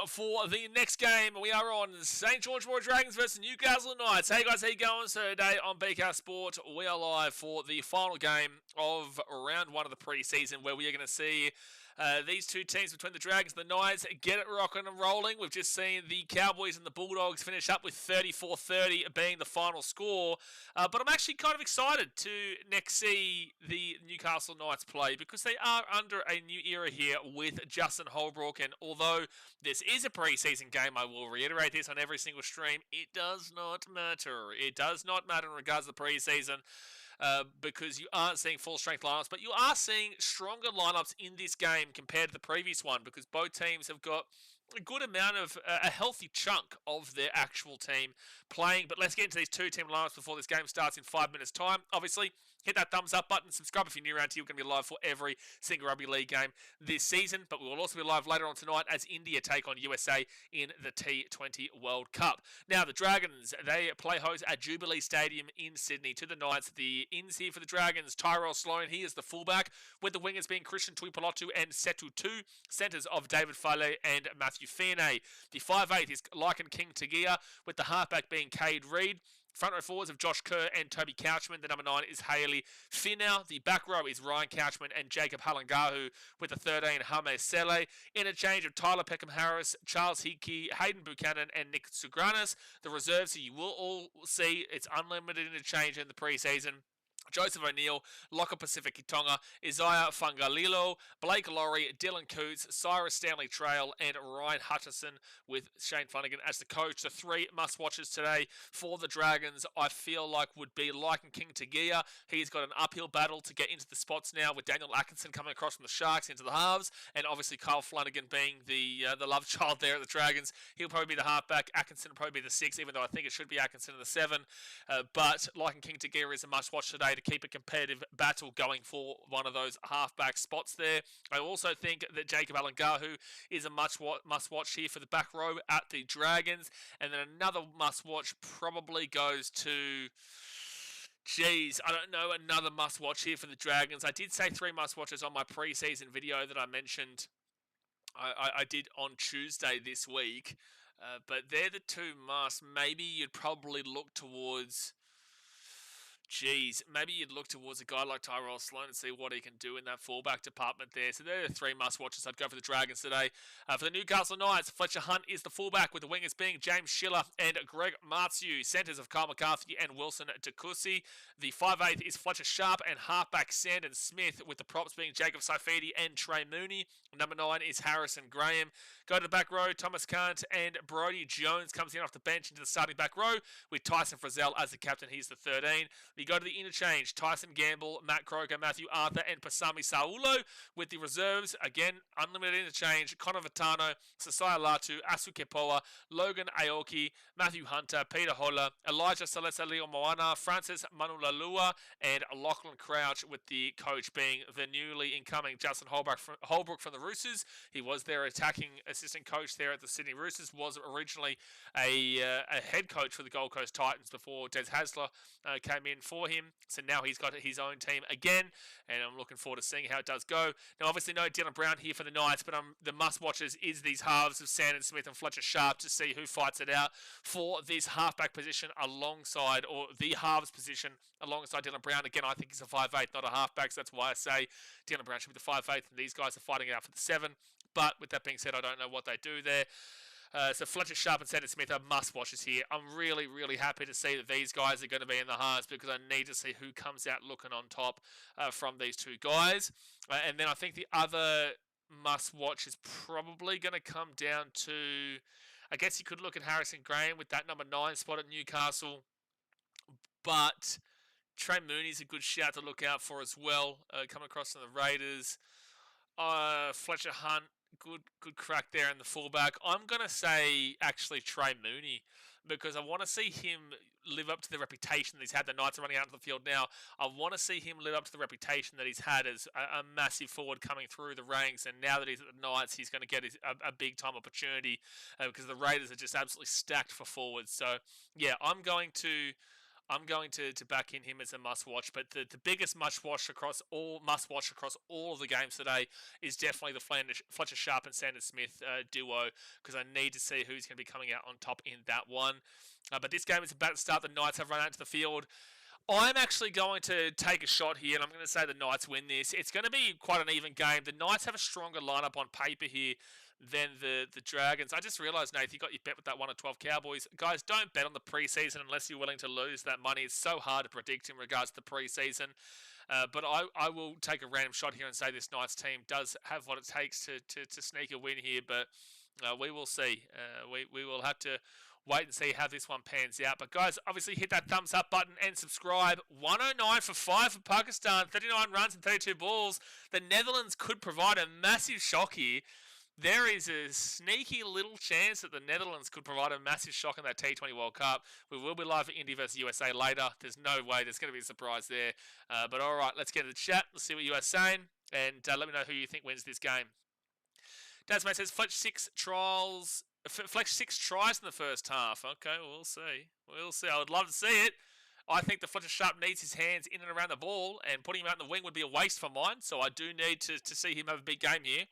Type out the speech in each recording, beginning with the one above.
For the next game, we are on St. George Royal Dragons versus Newcastle Knights. Hey guys, how you going? So today on breakout Sport, we are live for the final game of round one of the preseason, where we are going to see these two teams between the Dragons and the Knights get it rocking and rolling. We've just seen the Cowboys and the Bulldogs finish up with 34-30 being the final score. But I'm actually kind of excited to next see the Newcastle Knights play, because they are under a new era here with Justin Holbrook. And although this is a preseason game, I will reiterate this on every single stream, it does not matter. It does not matter in regards to the preseason. Because you aren't seeing full-strength lineups, but you are seeing stronger lineups in this game compared to the previous one, because both teams have got a good amount of, a healthy chunk of their actual team playing. But let's get into these two team lineups before this game starts in 5 minutes' time. Obviously, hit that thumbs up button, subscribe if you're new around here. We're going to be live for every single rugby league game this season, but we will also be live later on tonight as India take on USA in the T20 World Cup. Now, the Dragons, they play host at Jubilee Stadium in Sydney to the Knights. The ins here for the Dragons, Tyrell Sloan, he is the fullback, with the wingers being Christian Tuipulotu and Setu Tu, centres of David Fale and Matthew Fiernay. The 5'8" is Lycan King Tagia, with the halfback being Cade Reid. Front row forwards of Josh Kerr and Toby Couchman. The number 9 is Haley Finau. The back row is Ryan Couchman and Jacob Halangahu, with the 13 Hame Sele. Interchange of Tyler Peckham-Harris, Charles Hickey, Hayden Buchanan and Nick Tsugranis. The reserves, you will all see, it's unlimited interchange in the preseason. Joseph O'Neill, Locke Pacific Tonga, Isaiah Fangalilo, Blake Laurie, Dylan Coots, Cyrus Stanley Trail, and Ryan Hutchison, with Shane Flanagan as the coach. The three must-watches today for the Dragons, I feel like, would be Lycan King Tagia. He's got an uphill battle to get into the spots now, with Daniel Atkinson coming across from the Sharks into the halves, and obviously Kyle Flanagan being the love child there at the Dragons. He'll probably be the halfback. Atkinson will probably be the 6, even though I think it should be Atkinson in the 7. But Lycan King Tagia is a must-watch today to keep a competitive battle going for one of those halfback spots there. I also think that Jacob Halangahu is a must-watch here for the back row at the Dragons. And then another must-watch probably goes to... Geez, I don't know, another must-watch here for the Dragons. I did say 3 must-watches on my preseason video that I mentioned. I did on Tuesday this week. But they're the 2 musts. Maybe you'd probably look towards... maybe you'd look towards a guy like Tyrell Sloan and see what he can do in that fullback department there. So they're the 3 must-watches. I'd go for the Dragons today. For the Newcastle Knights, Fletcher Hunt is the fullback, with the wingers being James Schiller and Greg Martzu. Centres of Kyle McCarthy and Wilson Takusi. The 5'8" is Fletcher Sharp and halfback Sandon Smith, with the props being Jacob Saifidi and Trey Mooney. Number 9 is Harrison Graham. Go to the back row, Thomas Kant and Brody Jones comes in off the bench into the starting back row, with Tyson Frizzell as the captain. He's the 13. You go to the interchange, Tyson Gamble, Matt Croker, Matthew Arthur, and Pasami Saulo, with the reserves, again, unlimited interchange, Connor Vitano, Sasaya Latu, Asu Kepoa, Logan Aoki, Matthew Hunter, Peter Holler, Elijah Salesa Leo Moana, Francis Manulalua, and Lachlan Crouch, with the coach being the newly incoming Justin Holbrook from the Roosters. He was their attacking assistant coach there at the Sydney Roosters, was originally a head coach for the Gold Coast Titans before Des Hasler came in for him. So now he's got his own team again, and I'm looking forward to seeing how it does go. Now, obviously, no Dylan Brown here for the Knights, but the must-watches is these halves of Sandon Smith and Fletcher Sharp to see who fights it out for this halfback position alongside, or the halves position alongside Dylan Brown. Again, I think he's a 5'8", not a halfback, so that's why I say Dylan Brown should be the 5'8", and these guys are fighting it out for the 7. But with that being said, I don't know what they do there. So Fletcher Sharp and Sandon Smith are must-watches here. I'm really, really happy to see that these guys are going to be in the halves, because I need to see who comes out looking on top from these 2 guys. And then I think the other must-watch is probably going to come down to... I guess you could look at Harrison Graham with that number 9 spot at Newcastle. But Trey Mooney's a good shout to look out for as well, coming across from the Raiders. Fletcher Hunt, good crack there in the fullback. I'm going to say, actually, Trey Mooney, because I want to see him live up to the reputation that he's had. The Knights are running out of the field now. I want to see him live up to the reputation that he's had as a massive forward coming through the ranks. And now that he's at the Knights, he's going to get a big-time opportunity, because the Raiders are just absolutely stacked for forwards. So, yeah, I'm going to I'm going to back in him as a must-watch. But the biggest must-watch across all of the games today is definitely the Fletcher Sharp and Sanders Smith duo, because I need to see who's going to be coming out on top in that one. But this game is about to start. The Knights have run out to the field. I'm actually going to take a shot here, and I'm going to say the Knights win this. It's going to be quite an even game. The Knights have a stronger lineup on paper here than the Dragons. I just realised, Nath, you got your bet with that 1-12 Cowboys. Guys, don't bet on the preseason unless you're willing to lose that money. It's so hard to predict in regards to the preseason. But I will take a random shot here and say this Knights team does have what it takes to sneak a win here, but we will see. We will have to wait and see how this one pans out. But guys, obviously hit that thumbs up button and subscribe. 109 for 5 for Pakistan, 39 runs and 32 balls. The Netherlands could provide a massive shock here. There is a sneaky little chance that the Netherlands could provide a massive shock in that T20 World Cup. We will be live for India versus USA later. There's no way there's going to be a surprise there. But all right, let's get to the chat. Let's see what you are saying. And let me know who you think wins this game. Dasmate says Fletch 6 tries in the first half. Okay, we'll see. We'll see. I would love to see it. I think the Fletcher Sharp needs his hands in and around the ball, and putting him out in the wing would be a waste for mine. So I do need to see him have a big game here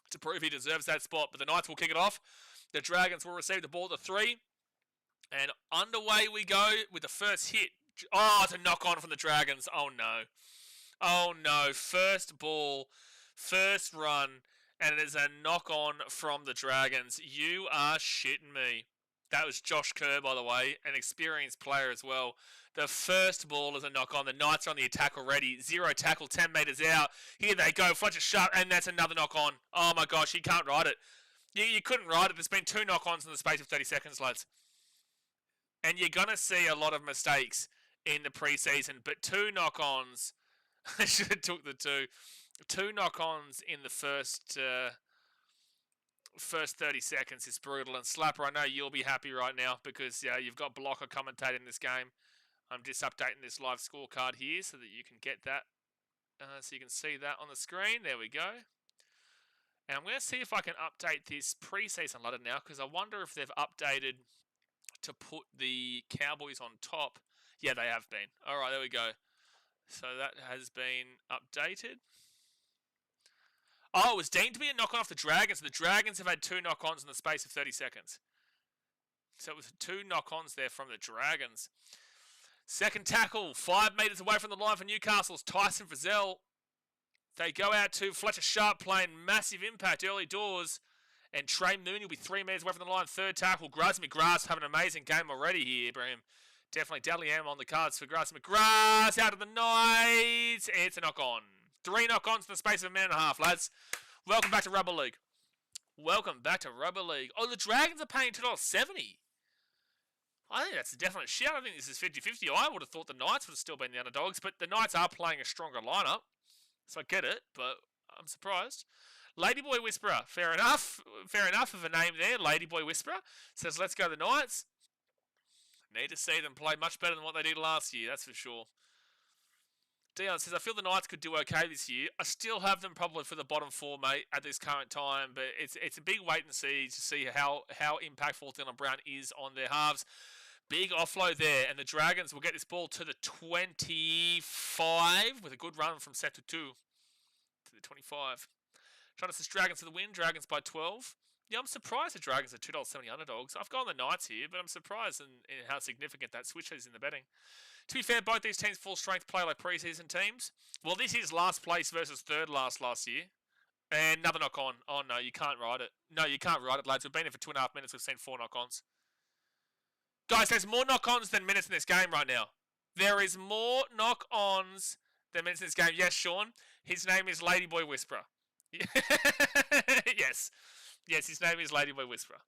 to prove he deserves that spot. But the Knights will kick it off. The Dragons will receive the ball at the 3. And underway we go with the first hit. Oh, it's a knock-on from the Dragons. Oh, no. Oh, no. First ball, first run, and it is a knock-on from the Dragons. You are shitting me. That was Josh Kerr, by the way, an experienced player as well. The first ball is a knock-on. The Knights are on the attack already. 0 tackle, 10 metres out. Here they go. Fletcher Sharp, and that's another knock-on. Oh, my gosh, you can't ride it. You couldn't ride it. There's been 2 knock-ons in the space of 30 seconds, lads. And you're going to see a lot of mistakes in the preseason, but 2 knock-ons. I should have took the 2. 2 knock-ons in the first 30 seconds is brutal. And Slapper, I know you'll be happy right now because you've got Blocker commentating this game. I'm just updating this live scorecard here so that you can get that. So you can see that on the screen. There we go. And I'm going to see if I can update this preseason ladder now, because I wonder if they've updated to put the Cowboys on top. Yeah, they have been. All right, there we go. So that has been updated. Oh, it was deemed to be a knock-on off the Dragons. The Dragons have had 2 knock-ons in the space of 30 seconds. So it was 2 knock-ons there from the Dragons. Second tackle, 5 metres away from the line for Newcastle's Tyson Frizzell. They go out to Fletcher Sharp playing massive impact early doors. And Trey Mooney will be 3 metres away from the line. Third tackle, Grass McGrath having an amazing game already here, Ibrahim. Definitely Dally M on the cards for Grass McGrath. Out of the Knights. It's a knock-on. 3 knock-ons in the space of a minute and a half, lads. Welcome back to Rugby League. Welcome back to Rugby League. Oh, the Dragons are paying $2.70. I think that's a definite shout. I think this is 50-50. I would have thought the Knights would have still been the underdogs, but the Knights are playing a stronger lineup. So I get it, but I'm surprised. Ladyboy Whisperer. Fair enough. Fair enough of a name there. Ladyboy Whisperer says, let's go the Knights. Need to see them play much better than what they did last year, that's for sure. Dion says, I feel the Knights could do okay this year. I still have them probably for the bottom 4, mate, at this current time. But it's a big wait and see to see how impactful Dylan Brown is on their halves. Big offload there. And the Dragons will get this ball to the 25 with a good run from Sector 2 to the 25. Trying to says Dragons to the win. Dragons by 12. Yeah, I'm surprised the Dragons are $2.70 underdogs. I've gone the Knights here, but I'm surprised in how significant that switch is in the betting. To be fair, both these teams full strength play like preseason teams. Well, this is last place versus third last year. And another knock-on. Oh, no, you can't ride it. No, you can't ride it, lads. We've been here for 2.5 minutes. We've seen 4 knock-ons. Guys, there's more knock-ons than minutes in this game right now. There is more knock-ons than minutes in this game. Yes, Sean. His name is Ladyboy Whisperer. Yes. Yes, his name is Ladyboy Whisperer.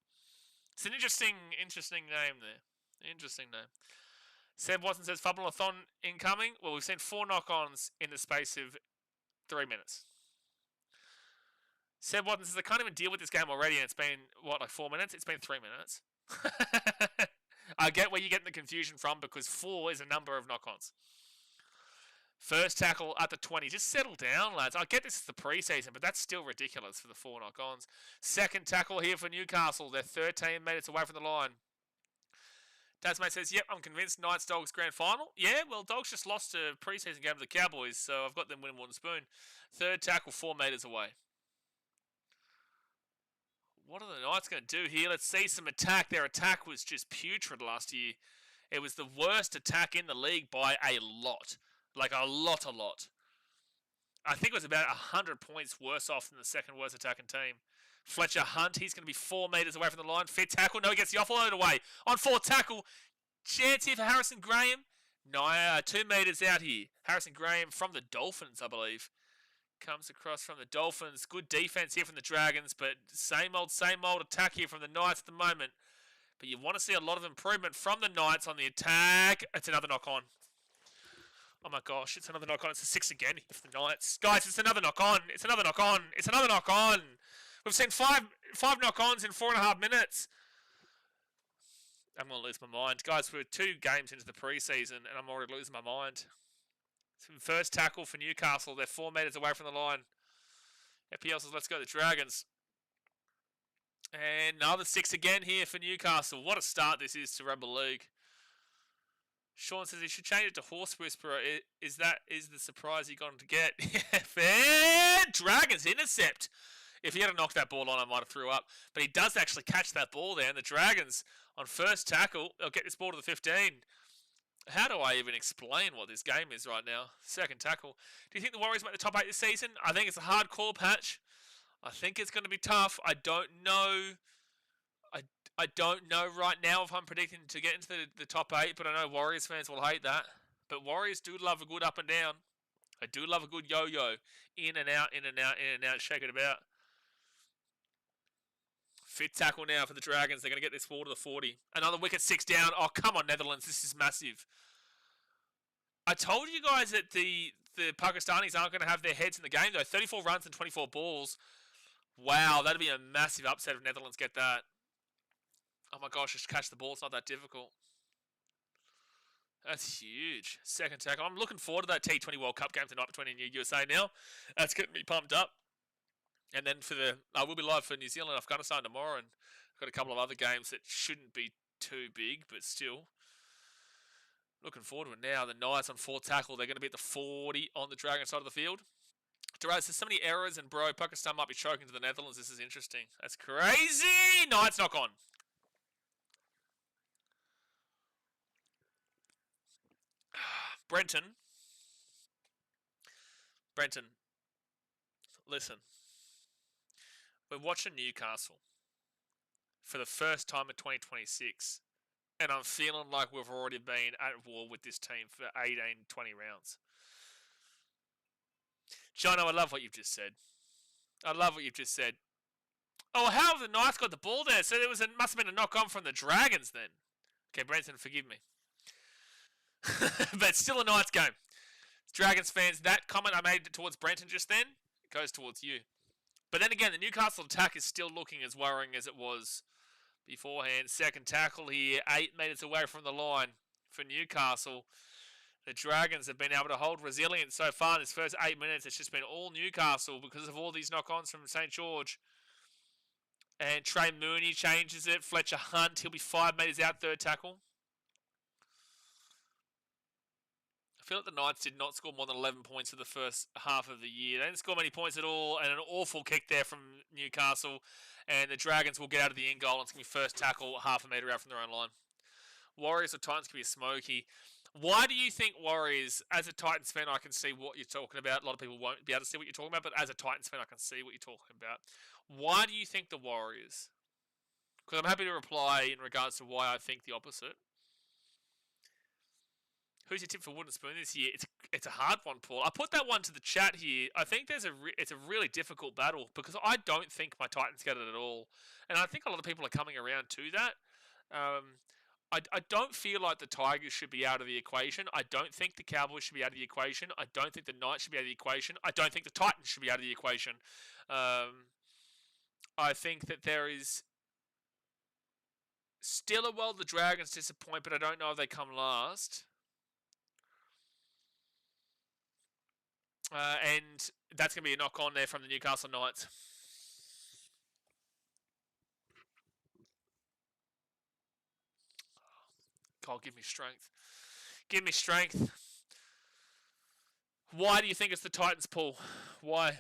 It's an interesting name there. Interesting name. Seb Watson says, Fubble-a-thon incoming. Well, we've seen 4 knock-ons in the space of 3 minutes. Seb Watson says, I can't even deal with this game already, and it's been, what, like 4 minutes? It's been 3 minutes. I get where you're getting the confusion from, because 4 is a number of knock-ons. First tackle at the 20. Just settle down, lads. I get this is the preseason, but that's still ridiculous for the 4 knock-ons. Second tackle here for Newcastle. They're 13 metres away from the line. Tasmate says, yep, I'm convinced Knights Dogs grand final. Yeah, well, Dogs just lost a preseason game to the Cowboys, so I've got them winning one spoon. Third tackle, 4 metres away. What are the Knights going to do here? Let's see some attack. Their attack was just putrid last year. It was the worst attack in the league by a lot. Like a lot. I think it was about 100 points worse off than the second worst attacking team. Fletcher Hunt, he's going to be 4 metres away from the line. Fit tackle. No, he gets the offload away. On 4 tackle. Chance here for Harrison Graham. No, 2 metres out here. Harrison Graham from the Dolphins, I believe. Comes across from the Dolphins. Good defense here from the Dragons, but same old attack here from the Knights at the moment. But you want to see a lot of improvement from the Knights on the attack. It's another knock on. Oh my gosh, it's another knock on. It's a 6 again for the Knights. Guys, it's another knock on. It's another knock on. It's another knock on. We've seen five knock-ons in 4.5 minutes. I'm going to lose my mind. Guys, we're 2 games into the preseason, and I'm already losing my mind. First tackle for Newcastle. They're 4 metres away from the line. FPL says, let's go the Dragons. And another 6 again here for Newcastle. What a start this is to Rugby League. Sean says he should change it to Horse Whisperer. Is the surprise he going to get? Fair Dragons intercept. If he had knocked that ball on, I might have threw up. But he does actually catch that ball there. And the Dragons, on first tackle, they'll get this ball to the 15. How do I even explain what this game is right now? Second tackle. Do you think the Warriors make the top 8 this season? I think it's a hard call, Patch. I think it's going to be tough. I don't know. I don't know right now if I'm predicting to get into the top 8, but I know Warriors fans will hate that. But Warriors do love a good up and down. I do love a good yo-yo. In and out, in and out, in and out, shake it about. Fit tackle now for the Dragons. They're going to get this ball to the 40. Another wicket, 6 down. Oh, come on, Netherlands. This is massive. I told you guys that the Pakistanis aren't going to have their heads in the game, though. 34 runs and 24 balls. Wow, that'd be a massive upset if Netherlands get that. Oh my gosh, just catch the ball. It's not that difficult. That's huge. Second tackle. I'm looking forward to that T20 World Cup game tonight between India and USA now. That's getting me pumped up. And then I will be live for New Zealand and Afghanistan tomorrow, and I've got a couple of other games that shouldn't be too big, but still. Looking forward to it now. The Knights on 4 tackle. They're going to be at the 40 on the Dragon side of the field. Duraz, there's so many errors, and bro, Pakistan might be choking to the Netherlands. This is interesting. That's crazy! Knights knock on. Brenton, listen. We're watching Newcastle for the first time in 2026, and I'm feeling like we've already been at war with this team for 18, 20 rounds. Jono, I love what you've just said. Oh, how have the Knights got the ball there? So must have been a knock-on from the Dragons then. Okay, Brenton, forgive me. But still a Knights game. Dragons fans, that comment I made towards Brenton just then goes towards you. But then again, the Newcastle attack is still looking as worrying as it was beforehand. Second tackle here, 8 metres away from the line for Newcastle. The Dragons have been able to hold resilient so far in this first 8 minutes. It's just been all Newcastle because of all these knock-ons from St. George. And Trey Mooney changes it. Fletcher Hunt, he'll be 5 metres out, third tackle. I feel like the Knights did not score more than 11 points in the first half of the year. They didn't score many points at all, and an awful kick there from Newcastle. And the Dragons will get out of the end goal, and it's going to be first tackle, half a metre out from their own line. Warriors or Titans can be smoky. Why do you think Warriors, as a Titans fan, I can see what you're talking about. A lot of people won't be able to see what you're talking about, but as a Titans fan, I can see what you're talking about. Why do you think the Warriors? Because I'm happy to reply in regards to why I think the opposite. Who's your tip for Wooden Spoon this year? It's a hard one, Paul. I put that one to the chat here. I think it's a really difficult battle because I don't think my Titans get it at all. And I think a lot of people are coming around to that. I don't feel like the Tigers should be out of the equation. I don't think the Cowboys should be out of the equation. I don't think the Knights should be out of the equation. I don't think the Titans should be out of the equation. I think that there is still a world the Dragons disappoint, but I don't know if they come last. And that's going to be a knock-on there from the Newcastle Knights. God, give me strength. Give me strength. Why do you think it's the Titans, Paul? Why?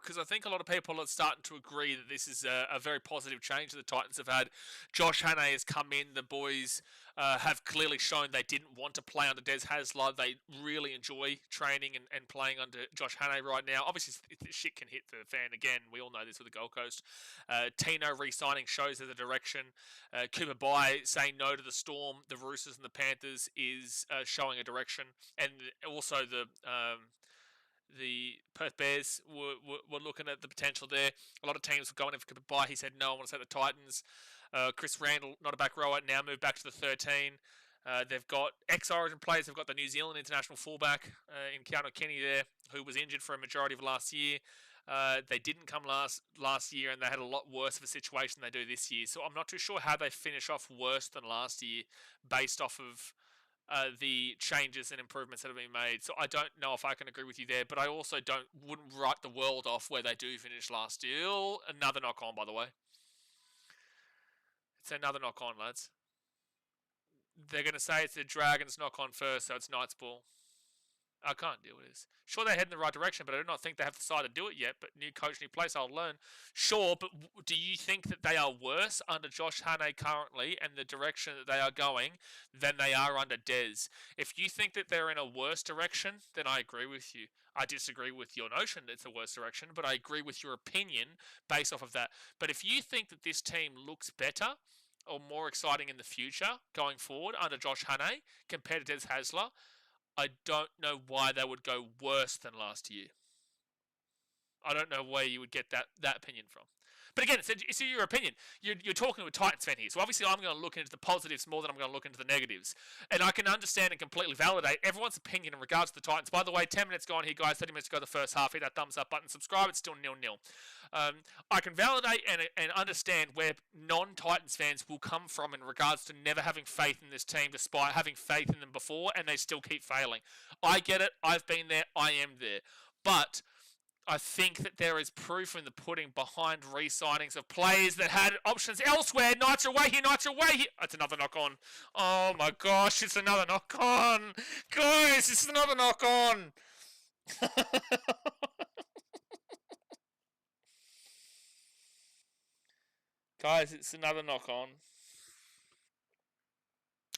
Because I think a lot of people are starting to agree that this is a very positive change that the Titans have had. Josh Hannay has come in. The boys have clearly shown they didn't want to play under Des Hasler. They really enjoy training and playing under Josh Hannay right now. Obviously, shit can hit the fan again. We all know this with the Gold Coast. Tino re-signing shows there's a direction. Cooper Bai saying no to the Storm, the Roosters and the Panthers is showing a direction. And also the Perth Bears were looking at the potential there. A lot of teams were going in for Cooper Bai. He said, no, I want to say the Titans. Chris Randall, not a back rower, now moved back to the 13. They've got ex-Origin players. They've got the New Zealand international fullback in Keanu Kenny there, who was injured for a majority of last year. They didn't come last year, and they had a lot worse of a situation than they do this year. So I'm not too sure how they finish off worse than last year based off of the changes and improvements that have been made. So I don't know if I can agree with you there, but I also wouldn't write the world off where they do finish last year. Another knock on, by the way. It's another knock on, lads. They're going to say it's the Dragons knock on first, so it's Knights ball. I can't deal with this. Sure, they're heading in the right direction, but I do not think they have decided to do it yet. But new coach, new place, I'll learn. Sure, but do you think that they are worse under Josh Hannay currently and the direction that they are going than they are under Des? If you think that they're in a worse direction, then I agree with you. I disagree with your notion that it's a worse direction, but I agree with your opinion based off of that. But if you think that this team looks better or more exciting in the future going forward under Josh Hannay compared to Des Hasler, I don't know why they would go worse than last year. I don't know where you would get that opinion from. But again, it's your opinion. You're talking with Titans fan here. So obviously I'm going to look into the positives more than I'm going to look into the negatives. And I can understand and completely validate everyone's opinion in regards to the Titans. By the way, 10 minutes gone here, guys. 30 minutes to go the first half. Hit that thumbs up button. Subscribe. It's still 0-0. I can validate and understand where non-Titans fans will come from in regards to never having faith in this team despite having faith in them before, and they still keep failing. I get it. I've been there. I am there. But I think that there is proof in the pudding behind re-signings of players that had options elsewhere. Knights are away here, Knights are away here. That's another knock on. Oh my gosh, it's another knock on. Guys, it's another knock on. Guys, it's another knock on.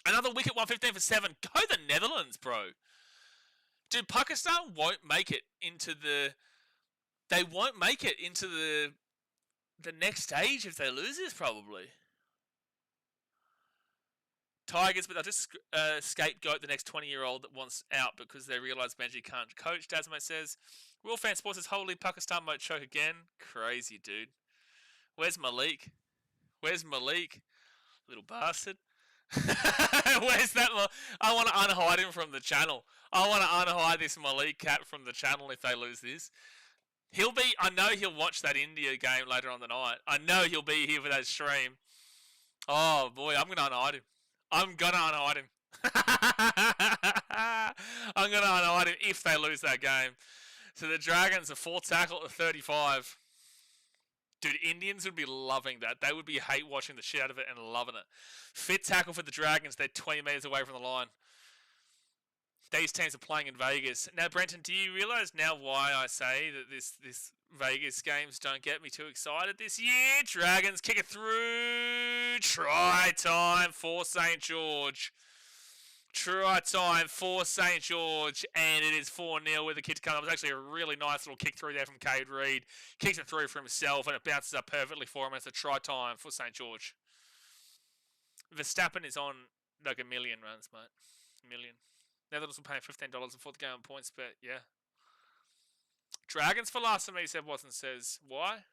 Another wicket, 115 for 7. Go the Netherlands, bro. Dude, Pakistan won't make it into the... They won't make it into the next stage if they lose this, probably. Tigers, but they'll just scapegoat the next 20-year-old that wants out because they realise Benji can't coach, Dasmo says. Real Fan Sports says, holy, Pakistan might choke again. Crazy, dude. Where's Malik? Where's Malik? Little bastard. Where's that? I want to unhide him from the channel. I want to unhide this Malik cat from the channel if they lose this. I know he'll watch that India game later on the night. I know he'll be here for that stream. Oh boy, I'm going to unhide him. I'm going to unhide him. I'm going to unhide him if they lose that game. So the Dragons are 4th tackle at 35. Dude, Indians would be loving that. They would be hate watching the shit out of it and loving it. 5th tackle for the Dragons. They're 20 metres away from the line. These teams are playing in Vegas. Now, Brenton, do you realise now why I say that this Vegas games don't get me too excited this year? Dragons kick it through. Try time for St. George. Try time for St. George. And it is 4-0 with the kick to come. It was actually a really nice little kick through there from Cade Reid. Kicks it through for himself and it bounces up perfectly for him. It's a try time for St. George. Verstappen is on like 1 million runs, mate. 1 million. Netherlands will pay $15 for the game on points, but yeah. Dragons for last, somebody said Watson says. Why?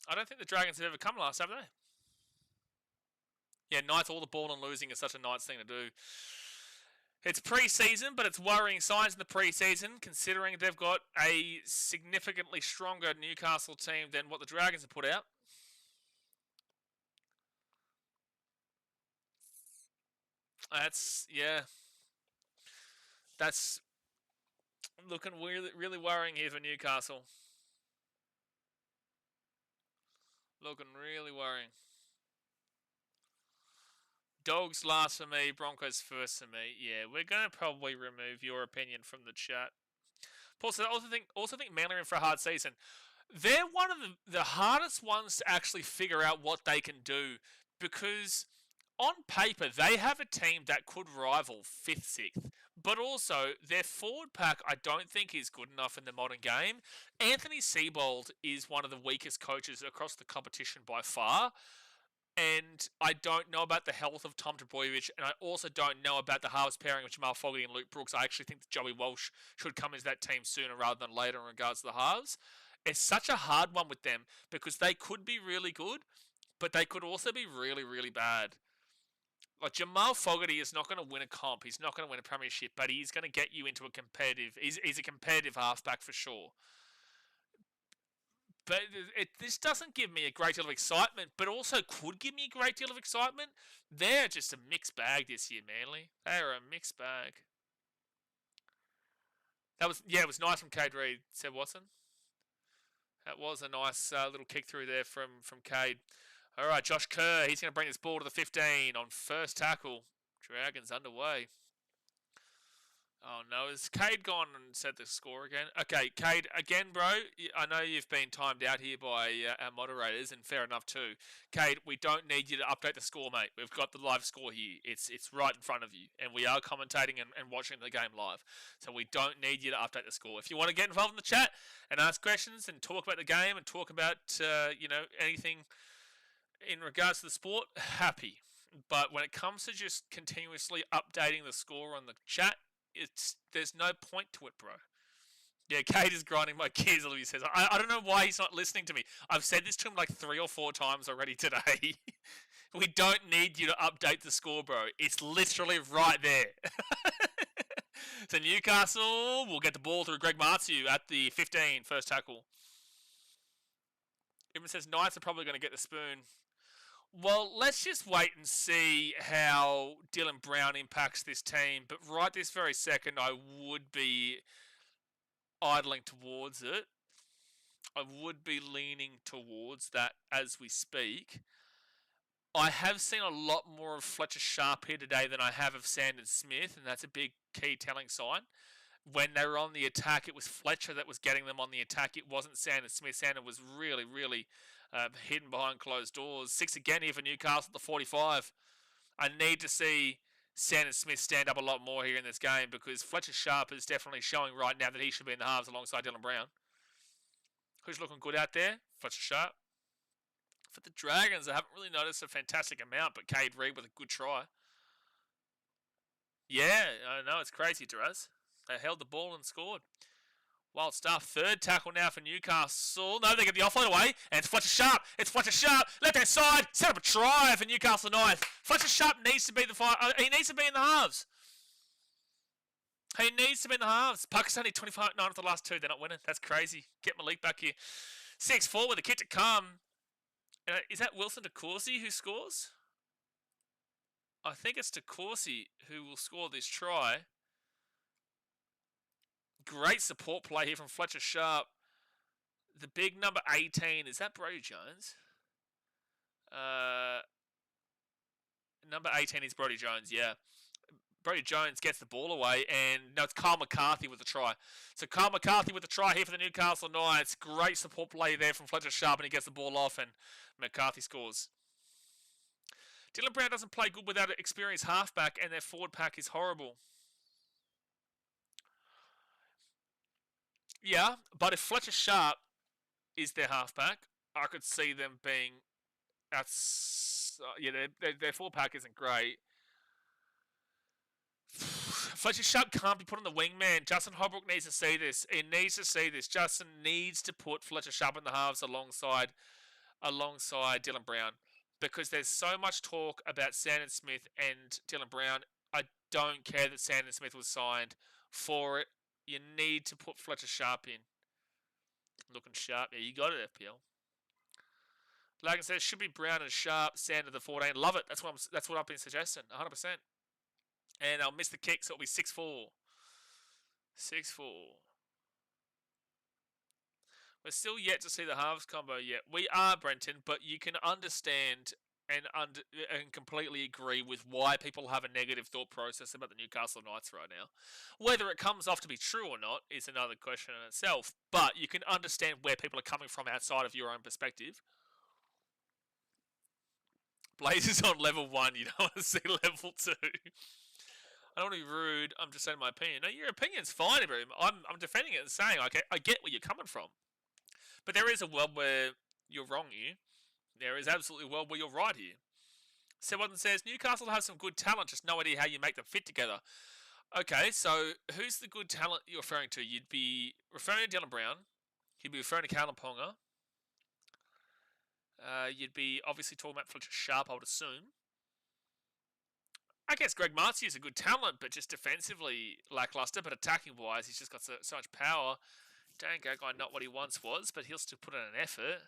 I don't think the Dragons have ever come last, have they? Yeah, Knights all the ball and losing is such a Knights thing to do. It's pre-season, but it's worrying signs in the pre-season, considering they've got a significantly stronger Newcastle team than what the Dragons have put out. That's looking really, really worrying here for Newcastle. Looking really worrying. Dogs last for me, Broncos first for me. Yeah, we're going to probably remove your opinion from the chat. Also, I think Manly are in for a hard season. They're one of the hardest ones to actually figure out what they can do because on paper they have a team that could rival 5th, 6th, but also their forward pack I don't think is good enough in the modern game. Anthony Seibold is one of the weakest coaches across the competition by far. And I don't know about the health of Tom Trbojevic, and I also don't know about the halves pairing of Jamal Fogarty and Luke Brooks. I actually think that Joey Walsh should come into that team sooner rather than later in regards to the halves. It's such a hard one with them because they could be really good, but they could also be really, really bad. Like Jamal Fogarty is not going to win a comp. He's not going to win a premiership, but he's going to get you into a competitive. He's a competitive halfback for sure. But this doesn't give me a great deal of excitement, but also could give me a great deal of excitement. They're just a mixed bag this year, Manly. They're a mixed bag. It was nice from Cade Reid, said Watson. That was a nice little kick through there from Cade. All right, Josh Kerr, he's going to bring this ball to the 15 on first tackle. Dragons underway. Oh no, has Cade gone and said the score again? Okay, Cade, again, bro, I know you've been timed out here by our moderators, and fair enough too. Cade, we don't need you to update the score, mate. We've got the live score here. It's right in front of you, and we are commentating and watching the game live. So we don't need you to update the score. If you want to get involved in the chat and ask questions and talk about the game and talk about, anything in regards to the sport, happy. But when it comes to just continuously updating the score on the chat, there's no point to it, bro. Yeah, Kate is grinding my gears, Louis says. I don't know why he's not listening to me. I've said this to him like 3 or 4 times already today. We don't need you to update the score, bro. It's literally right there. So Newcastle will get the ball through Greg Martiu at the 15, first tackle. Even says Knights are probably going to get the spoon. Well, let's just wait and see how Dylan Brown impacts this team. But right this very second, I would be idling towards it. I would be leaning towards that as we speak. I have seen a lot more of Fletcher Sharp here today than I have of Sandon Smith, and that's a big key telling sign. When they were on the attack, it was Fletcher that was getting them on the attack. It wasn't Sandon Smith. Sandon was really, really hidden behind closed doors. 6 again here for Newcastle at the 45. I need to see Sandon Smith stand up a lot more here in this game because Fletcher Sharp is definitely showing right now that he should be in the halves alongside Dylan Brown. Who's looking good out there? Fletcher Sharp. For the Dragons, I haven't really noticed a fantastic amount, but Cade Reid with a good try. Yeah, I know, it's crazy, Duraz. They held the ball and scored. Wild stuff. Third tackle now for Newcastle. No, they get the offload away. And it's Fletcher Sharp. It's Fletcher Sharp. Left hand side. Set up a try for Newcastle Knights. Fletcher Sharp needs to be he needs to be in the halves. He needs to be in the halves. Pakistani 25-9 of the last 2. They're not winning. That's crazy. Get Malik back here. 6-4 with a kick to come. Is that Wilson DeCourcy who scores? I think it's DeCourcy who will score this try. Great support play here from Fletcher Sharp. The big number 18, is that Brodie Jones? Number 18 is Brodie Jones, yeah. Brodie Jones gets the ball away, and no, it's Kyle McCarthy with the try. So Kyle McCarthy with the try here for the Newcastle Knights. Great support play there from Fletcher Sharp, and he gets the ball off, and McCarthy scores. Dylan Brown doesn't play good without an experienced halfback, and their forward pack is horrible. Yeah, but if Fletcher Sharp is their halfback, I could see them being... their forward pack isn't great. Fletcher Sharp can't be put on the wingman. Justin Holbrook needs to see this. He needs to see this. Justin needs to put Fletcher Sharp in the halves alongside Dylan Brown. Because there's so much talk about Sandon Smith and Dylan Brown. I don't care that Sandon Smith was signed for it. You need to put Fletcher Sharp in. Looking sharp. Yeah, you got it, FPL. Lagan says, should be Brown and Sharp, Sandon the 14. Love it. That's what I've been suggesting. 100%. And I'll miss the kick, so it'll be 6-4. 6-4. We're still yet to see the halves combo yet. We are, Brenton, but you can understand and completely agree with why people have a negative thought process about the Newcastle Knights right now. Whether it comes off to be true or not is another question in itself, but you can understand where people are coming from outside of your own perspective. Blazers on level 1, you don't want to see level 2. I don't want to be rude, I'm just saying my opinion. No, your opinion's fine, bro. I'm defending it and saying, okay, I get where you're coming from. But there is a world where you're wrong here. There is absolutely a world where you're right here. Someone says, Newcastle have some good talent, just no idea how you make them fit together. Okay, so who's the good talent you're referring to? You'd be referring to Dylan Brown. You'd be referring to Callum Ponga. You'd be obviously talking about Fletcher Sharp, I would assume. I guess Greg Marcy is a good talent, but just defensively lackluster. But attacking-wise, he's just got so much power. Dang, that guy not what he once was, but he'll still put in an effort.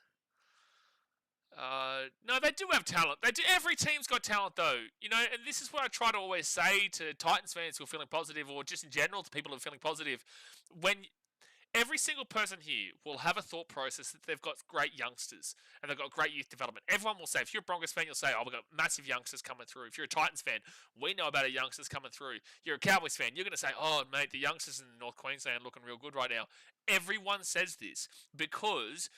No, they do have talent. They do. Every team's got talent, though. You know, and this is what I try to always say to Titans fans who are feeling positive, or just in general to people who are feeling positive. When every single person here will have a thought process that they've got great youngsters and they've got great youth development. Everyone will say, if you're a Broncos fan, you'll say, oh, we've got massive youngsters coming through. If you're a Titans fan, we know about our youngsters coming through. You're a Cowboys fan, you're going to say, oh, mate, the youngsters in North Queensland are looking real good right now. Everyone says this because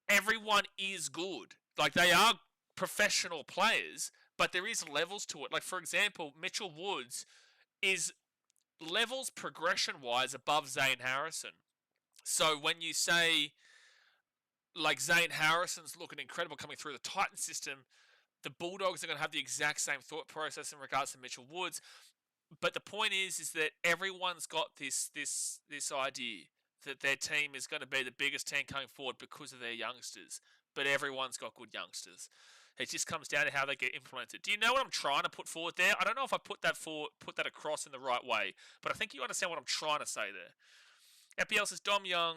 everyone is good. Like, they are professional players, but there is levels to it. Like, for example, Mitchell Woods is levels progression-wise above Zane Harrison. So when you say, like, Zane Harrison's looking incredible coming through the Titan system, the Bulldogs are going to have the exact same thought process in regards to Mitchell Woods. But the point is that everyone's got this idea that their team is going to be the biggest team coming forward because of their youngsters. But everyone's got good youngsters. It just comes down to how they get implemented. Do you know what I'm trying to put forward there? I don't know if I put that across in the right way, but I think you understand what I'm trying to say there. FPL says Dom Young,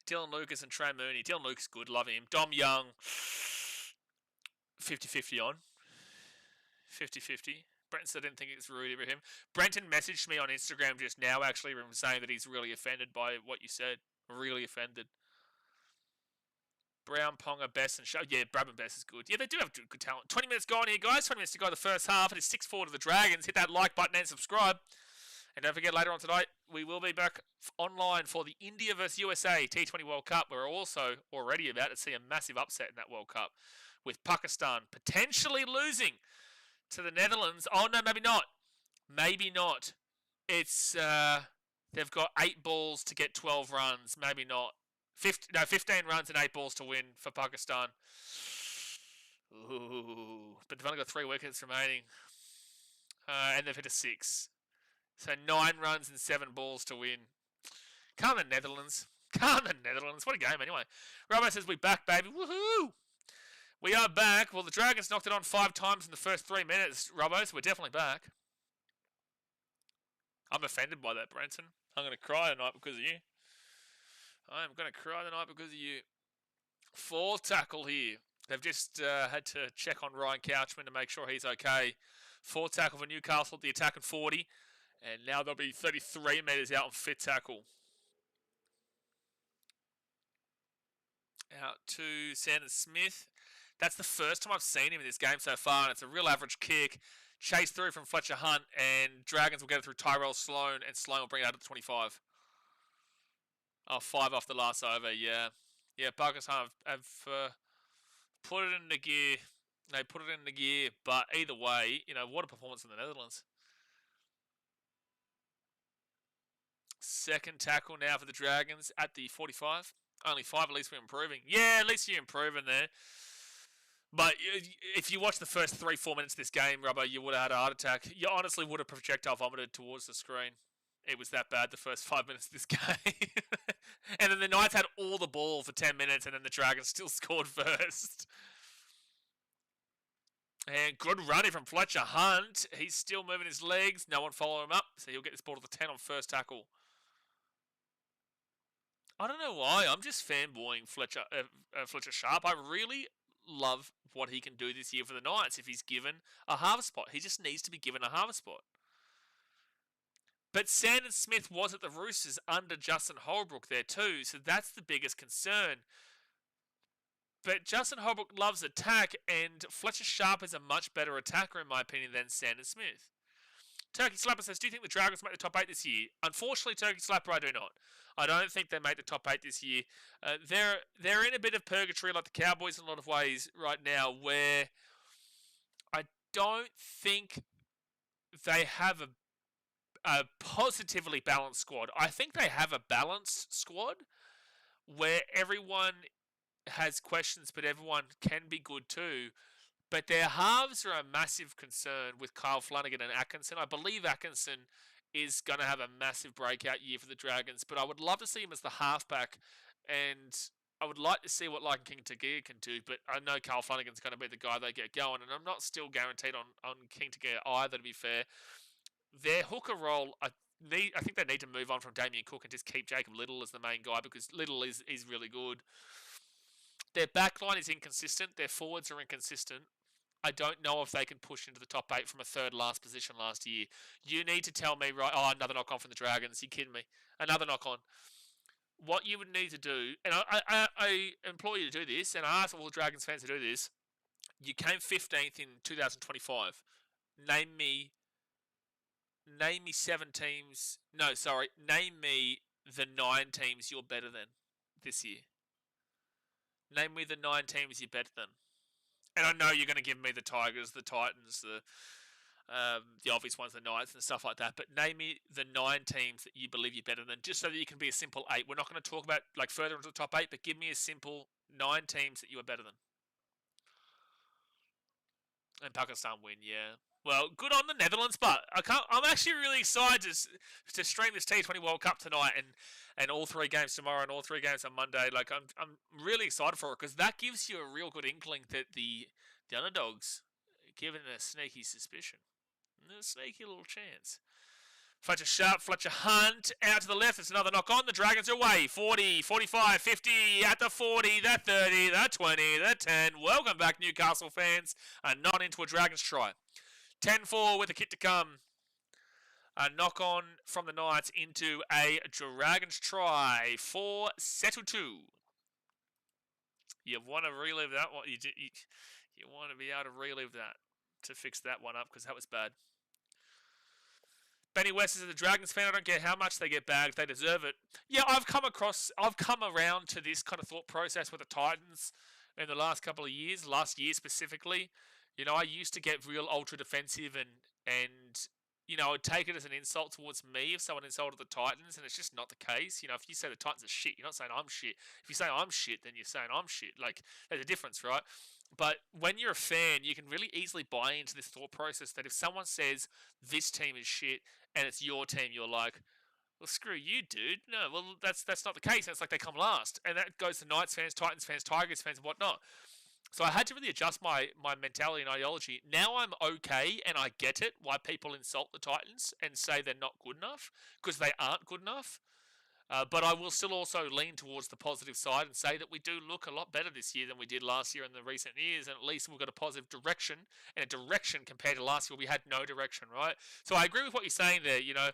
Dylan Lucas, and Trey Mooney. Dylan Lucas, good, love him. Dom Young, 50-50 on. 50-50. Brenton said I didn't think it was rude of him. Brenton messaged me on Instagram just now, actually, saying that he's really offended by what you said. Really offended. Brown, Ponga, Best, and Show. Yeah, Brabham Best is good. Yeah, they do have good talent. 20 minutes gone here, guys. 20 minutes to go the first half. It is 6-4 to the Dragons. Hit that like button and subscribe. And don't forget, later on tonight, we will be back online for the India vs USA T20 World Cup. We're also already about to see a massive upset in that World Cup, with Pakistan potentially losing to the Netherlands. Oh, no, maybe not. Maybe not. It's, they've got 8 balls to get 12 runs. Maybe not. 15 runs and 8 balls to win for Pakistan. Ooh. But they've only got 3 wickets remaining. And they've hit a 6. So 9 runs and 7 balls to win. Come on, the Netherlands. Come on, the Netherlands. What a game, anyway. Robbo says, we back, baby. Woohoo! We are back. Well, the Dragons knocked it on 5 times in the first 3 minutes, Robbo, so we're definitely back. I'm offended by that, Brenton. I'm going to cry tonight because of you. I am going to cry tonight because of you. 4 tackle here. They've just had to check on Ryan Couchman to make sure he's okay. 4 tackle for Newcastle at the attack at 40. And now they'll be 33 metres out on 5th tackle. Out to Sanders Smith. That's the first time I've seen him in this game so far, and it's a real average kick. Chase through from Fletcher Hunt, and Dragons will get it through Tyrell Sloan, and Sloan will bring it out to 25. Oh, 5 off the last over, yeah. Yeah, Pakistan have put it in the gear. They put it in the gear, but either way, you know, what a performance in the Netherlands. Second tackle now for the Dragons at the 45. Only 5, at least we're improving. Yeah, at least you're improving there. But if you watch the first 3-4 minutes of this game, Rubber, you would have had a heart attack. You honestly would have projectile vomited towards the screen. It was that bad the first 5 minutes of this game. And then the Knights had all the ball for 10 minutes, and then the Dragons still scored first. And good running from Fletcher Hunt. He's still moving his legs. No one following him up, so he'll get this ball to the 10 on first tackle. I don't know why. I'm just fanboying Fletcher Sharp. I really love what he can do this year for the Knights if he's given a half spot. He just needs to be given a half spot. But Sandon Smith was at the Roosters under Justin Holbrook there too, so that's the biggest concern. But Justin Holbrook loves attack, and Fletcher Sharp is a much better attacker, in my opinion, than Sandon Smith. Turkey Slapper says, do you think the Dragons make the top 8 this year? Unfortunately, Turkey Slapper, I do not. I don't think they make the top 8 this year. They're in a bit of purgatory like the Cowboys in a lot of ways right now, where I don't think they have a positively balanced squad. I think they have a balanced squad where everyone has questions, but everyone can be good too. But their halves are a massive concern with Kyle Flanagan and Atkinson. I believe Atkinson is going to have a massive breakout year for the Dragons, but I would love to see him as the halfback, and I would like to see what Like King Tagia can do, but I know Kyle Flanagan's going to be the guy they get going, and I'm not still guaranteed on King Tagia either, to be fair. Their hooker role, I think they need to move on from Damien Cook and just keep Jacob Little as the main guy, because Little is really good. Their backline is inconsistent. Their forwards are inconsistent. I don't know if they can push into the top 8 from a third last position last year. You need to tell me, right, another knock on from the Dragons. You kidding me? Another knock on. What you would need to do, and I implore you to do this, and I ask all the Dragons fans to do this. You came 15th in 2025. Name me 7 teams. No, sorry. Name me the 9 teams you're better than this year. Name me the 9 teams you're better than. And I know you're going to give me the Tigers, the Titans, the obvious ones, the Knights and stuff like that. But name me the 9 teams that you believe you're better than, just so that you can be a simple 8. We're not going to talk about like further into the top 8, but give me a simple 9 teams that you are better than. And Pakistan win, yeah. Well, good on the Netherlands, but I'm actually really excited to stream this T20 World Cup tonight and all 3 games tomorrow and all 3 games on Monday. Like I'm really excited for it, because that gives you a real good inkling that the underdogs are given a sneaky suspicion, a sneaky little chance. Fletcher Sharp, Fletcher Hunt, out to the left. It's another knock on. The Dragons are away. 40, 45, 50, at the 40, the 30, the 20, the 10. Welcome back, Newcastle fans. Not into a Dragons try. 10-4 with a kick to come. A knock on from the Knights into a Dragons try for Setutu. You want to relive that one. You want to be able to relive that to fix that one up, because that was bad. Benny West is a Dragons fan. I don't care how much they get bagged. They deserve it. Yeah, I've come around to this kind of thought process with the Titans in the last couple of years, last year specifically. You know, I used to get real ultra defensive and you know, I'd take it as an insult towards me if someone insulted the Titans, and it's just not the case. You know, if you say the Titans are shit, you're not saying I'm shit. If you say I'm shit, then you're saying I'm shit. Like, there's a difference, right? But when you're a fan, you can really easily buy into this thought process that if someone says this team is shit and it's your team, you're like, well, screw you, dude. No, well, that's not the case. It's like they come last. And that goes to Knights fans, Titans fans, Tigers fans, and whatnot. So I had to really adjust my mentality and ideology. Now I'm okay, and I get it, why people insult the Titans and say they're not good enough, because they aren't good enough. But I will still also lean towards the positive side and say that we do look a lot better this year than we did last year in the recent years, and at least we've got a positive direction, and a direction compared to last year we had no direction, right? So I agree with what you're saying there. You know,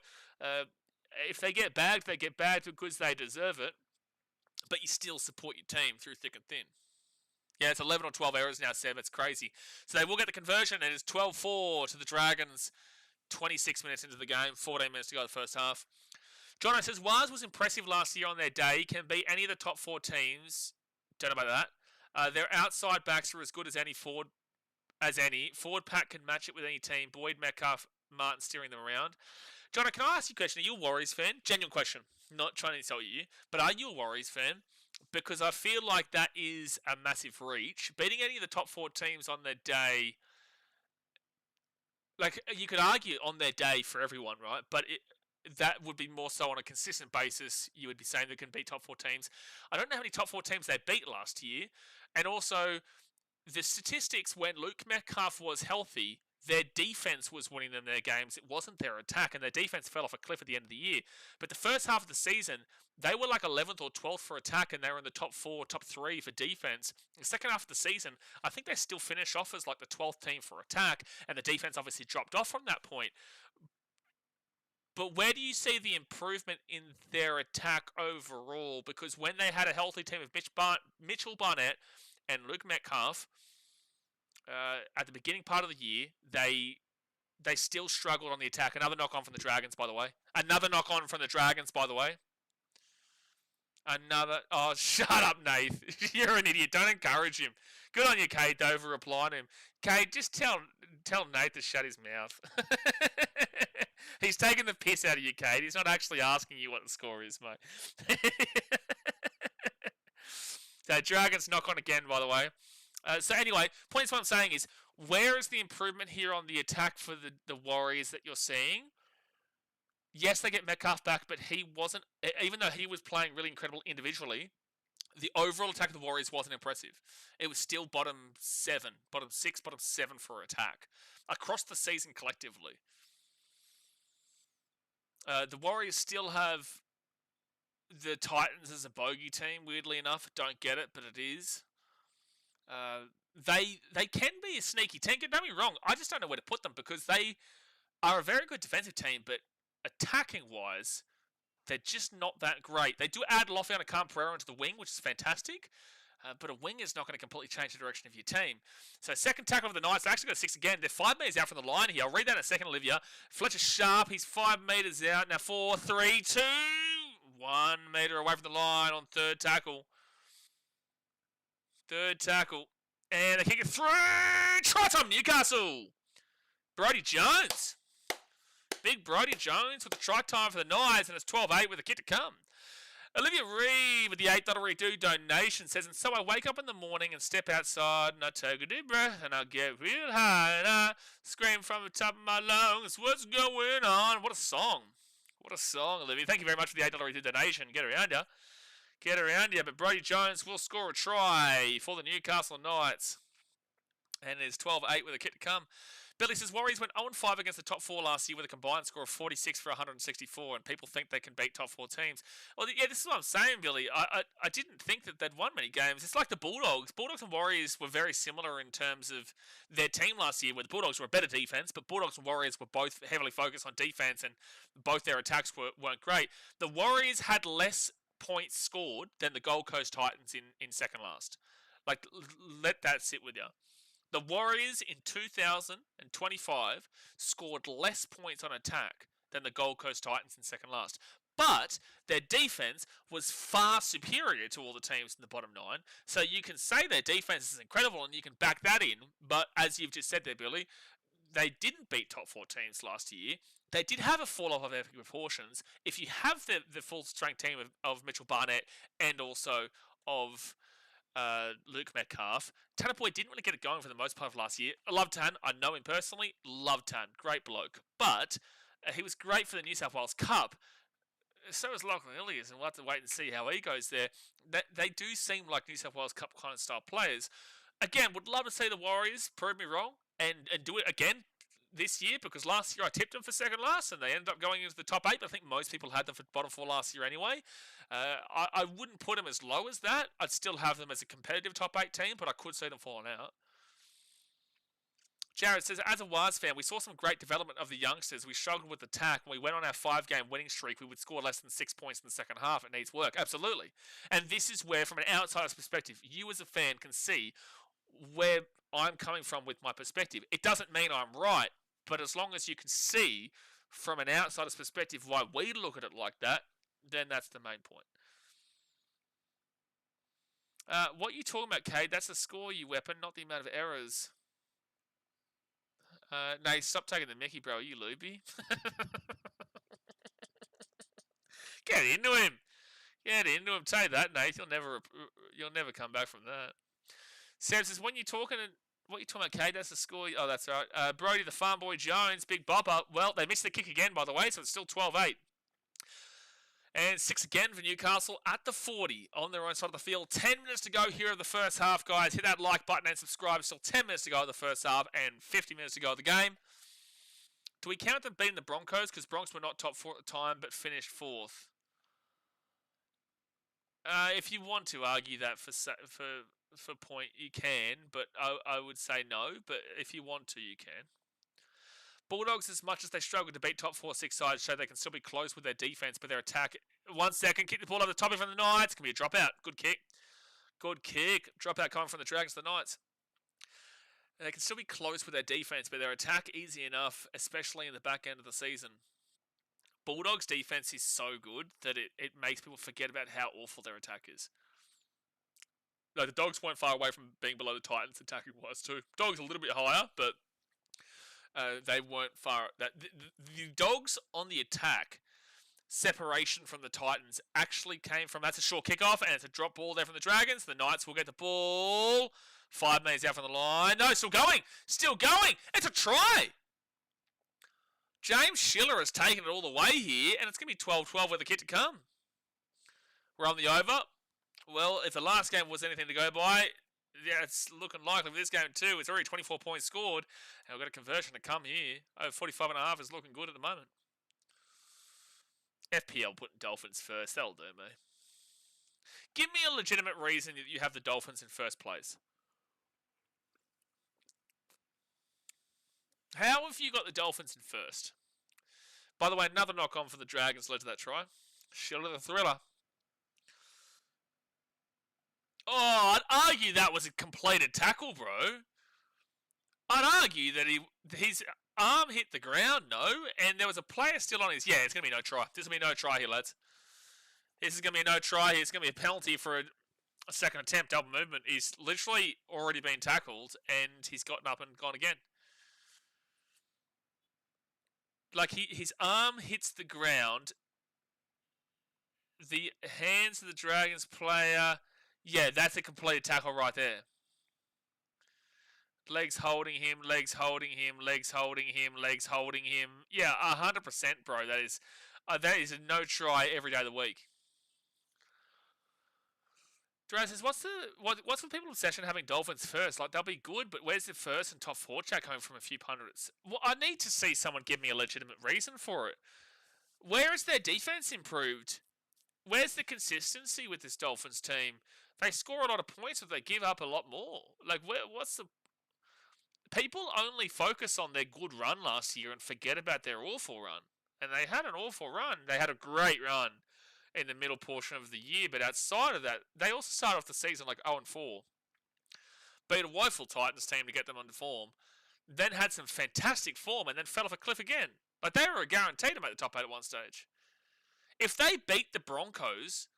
if they get bagged because they deserve it, but you still support your team through thick and thin. Yeah, it's 11 or 12 errors now, Seb. It's crazy. So they will get the conversion. It is 12-4 to the Dragons. 26 minutes into the game. 14 minutes to go in the first half. Jono says, Waz was impressive last year on their day. Can beat any of the top 4 teams. Don't know about that. Their outside backs are as good as any forward. Forward pack can match it with any team. Boyd, Metcalf, Martin steering them around. Jono, can I ask you a question? Are you a Warriors fan? Genuine question. Not trying to insult you. But are you a Warriors fan? Because I feel like that is a massive reach. Beating any of the top 4 teams on their day, like, you could argue on their day for everyone, right? But that would be more so on a consistent basis. You would be saying they can beat top 4 teams. I don't know how many top 4 teams they beat last year. And also, the statistics when Luke Metcalf was healthy, their defense was winning them their games. It wasn't their attack, and their defense fell off a cliff at the end of the year. But the first half of the season, they were like 11th or 12th for attack, and they were in the top 4, top 3 for defense. The second half of the season, I think they still finished off as like the 12th team for attack, and the defense obviously dropped off from that point. But where do you see the improvement in their attack overall? Because when they had a healthy team of Mitchell Barnett and Luke Metcalf at the beginning part of the year, they still struggled on the attack. Another knock-on from the Dragons, by the way. Oh, shut up, Nath. You're an idiot. Don't encourage him. Good on you, Cade, though, for replying to him. Cade, just tell Nath to shut his mouth. He's taking the piss out of you, Cade. He's not actually asking you what the score is, mate. So, Dragons knock on again, by the way. So anyway, point what I'm saying is, where is the improvement here on the attack for the Warriors that you're seeing? Yes, they get Metcalf back, but he wasn't, even though he was playing really incredible individually, the overall attack of the Warriors wasn't impressive. It was still bottom 6, bottom 7 for attack across the season collectively. The Warriors still have the Titans as a bogey team, weirdly enough. Don't get it, but it is. They can be a sneaky team. Don't get me wrong. I just don't know where to put them because they are a very good defensive team, but attacking-wise, they're just not that great. They do add Lofiana Khan-Pereira into the wing, which is fantastic, but a wing is not going to completely change the direction of your team. So second tackle of the Knights, they actually got 6 again. They're 5 metres out from the line here. I'll read that in a second, Olivia. Fletcher Sharp, he's 5 metres out. Now 4, 3, 2, 1 metre away from the line on third tackle. And they kick it through. Try time, Newcastle. Brodie Jones. Big Brodie Jones with the try time for the Knights, and it's 12-8 with a kick to come. Olivia Reed with the $8 redo donation says, and so I wake up in the morning and step outside and I take a deep breath and I get real high and I scream from the top of my lungs, what's going on? What a song. Olivia. Thank you very much for the $8 redo donation. Get around you. But Brodie Jones will score a try for the Newcastle Knights. And it's 12-8 with a kick to come. Billy says, Warriors went 0-5 against the top 4 last year with a combined score of 46 for 164, and people think they can beat top 4 teams. Well, yeah, this is what I'm saying, Billy. I didn't think that they'd won many games. It's like the Bulldogs. Bulldogs and Warriors were very similar in terms of their team last year, where the Bulldogs were a better defense, but Bulldogs and Warriors were both heavily focused on defense, and both their attacks weren't great. The Warriors had less points scored than the Gold Coast Titans in second last. Like, let that sit with you. The Warriors in 2025 scored less points on attack than the Gold Coast Titans in second last. But their defense was far superior to all the teams in the bottom 9. So you can say their defense is incredible and you can back that in. But as you've just said there, Billy, they didn't beat top 4 teams last year. They did have a fall-off of epic proportions. If you have the full-strength team of Mitchell Barnett and also of Luke Metcalf, Tanner Boyd didn't really get it going for the most part of last year. I love Tan. I know him personally. Love Tan. Great bloke. But he was great for the New South Wales Cup. So is Lachlan Ilias, and we'll have to wait and see how he goes there. They do seem like New South Wales Cup kind of style players. Again, would love to see the Warriors prove me wrong and do it again this year, because last year I tipped them for second last and they ended up going into the top 8, but I think most people had them for bottom 4 last year anyway. I wouldn't put them as low as that. I'd still have them as a competitive top 8 team, but I could see them falling out. Jared says, as a Wars fan, we saw some great development of the youngsters. We struggled with attack. When we went on our 5-game winning streak, we would score less than 6 points in the second half. It needs work. Absolutely. And this is where, from an outsider's perspective, you as a fan can see where I'm coming from with my perspective. It doesn't mean I'm right, but as long as you can see from an outsider's perspective why we look at it like that, then that's the main point. What are you talking about, Cade? That's the score, you weapon, not the amount of errors. No, stop taking the mickey, bro. Are you loopy? Get into him. Tell you that, Nate. You'll never come back from that. Sam says, what are you talking about, Cade? That's the score. Oh, that's right. Brodie, the farm boy Jones, big bopper. Well, they missed the kick again, by the way, so it's still 12-8. And 6 again for Newcastle at the 40 on their own side of the field. 10 minutes to go here in the first half, guys. Hit that like button and subscribe. Still 10 minutes to go in the first half and 50 minutes to go in the game. Do we count them beating the Broncos? Because Broncos were not top 4 at the time, but finished 4th. If you want to argue that for point, you can. But I would say no. But if you want to, you can. Bulldogs, as much as they struggle to beat top 4-6 sides, show they can still be close with their defense, but their attack. 1 second, kick the ball over the top from the Knights. Can be a dropout. Good kick. Good kick. Dropout coming from the Dragons to the Knights. And they can still be close with their defense, but their attack easy enough, especially in the back end of the season. Bulldogs' defense is so good that it makes people forget about how awful their attack is. No, the Dogs weren't far away from being below the Titans attacking-wise too. Dogs a little bit higher, but they weren't far. The Dogs on the attack, separation from the Titans actually came from, that's a short kickoff, and it's a drop ball there from the Dragons. The Knights will get the ball. 5 minutes out from the line. No, still going. Still going. It's a try. James Schiller has taken it all the way here, and it's going to be 12-12 with the kick to come. We're on the over. Well, if the last game was anything to go by, yeah, it's looking likely for this game too. It's already 24 points scored, and we've got a conversion to come here. Over 45.5 is looking good at the moment. FPL putting Dolphins first. That'll do, mate. Give me a legitimate reason that you have the Dolphins in first place. How have you got the Dolphins in first? By the way, another knock-on for the Dragons led to that try. Schiller the thriller. Oh, I'd argue that was a completed tackle, bro. I'd argue that his arm hit the ground, no, and there was a player still on his... Yeah, it's going to be no try. This is going to be no try here, lads. This is going to be no try here. It's going to be a penalty for a second attempt, double movement. He's literally already been tackled, and he's gotten up and gone again. Like, his arm hits the ground. The hands of the Dragons player... Yeah, that's a completed tackle right there. Legs holding him, legs holding him, legs holding him, legs holding him. Yeah, 100%, bro. That is a no try every day of the week. Draz says, what's with people in session having Dolphins first? Like, they'll be good, but where's the first and top 4 chat coming from a few pundits? Well, I need to see someone give me a legitimate reason for it. Where is their defense improved? Where's the consistency with this Dolphins team? They score a lot of points, but they give up a lot more. Like, what's the... People only focus on their good run last year and forget about their awful run. And they had an awful run. They had a great run in the middle portion of the year, but outside of that, they also started off the season like 0-4. Beat a woeful Titans team to get them under form. Then had some fantastic form and then fell off a cliff again. Like, they were guaranteed to make the top 8 at one stage. If they beat the Broncos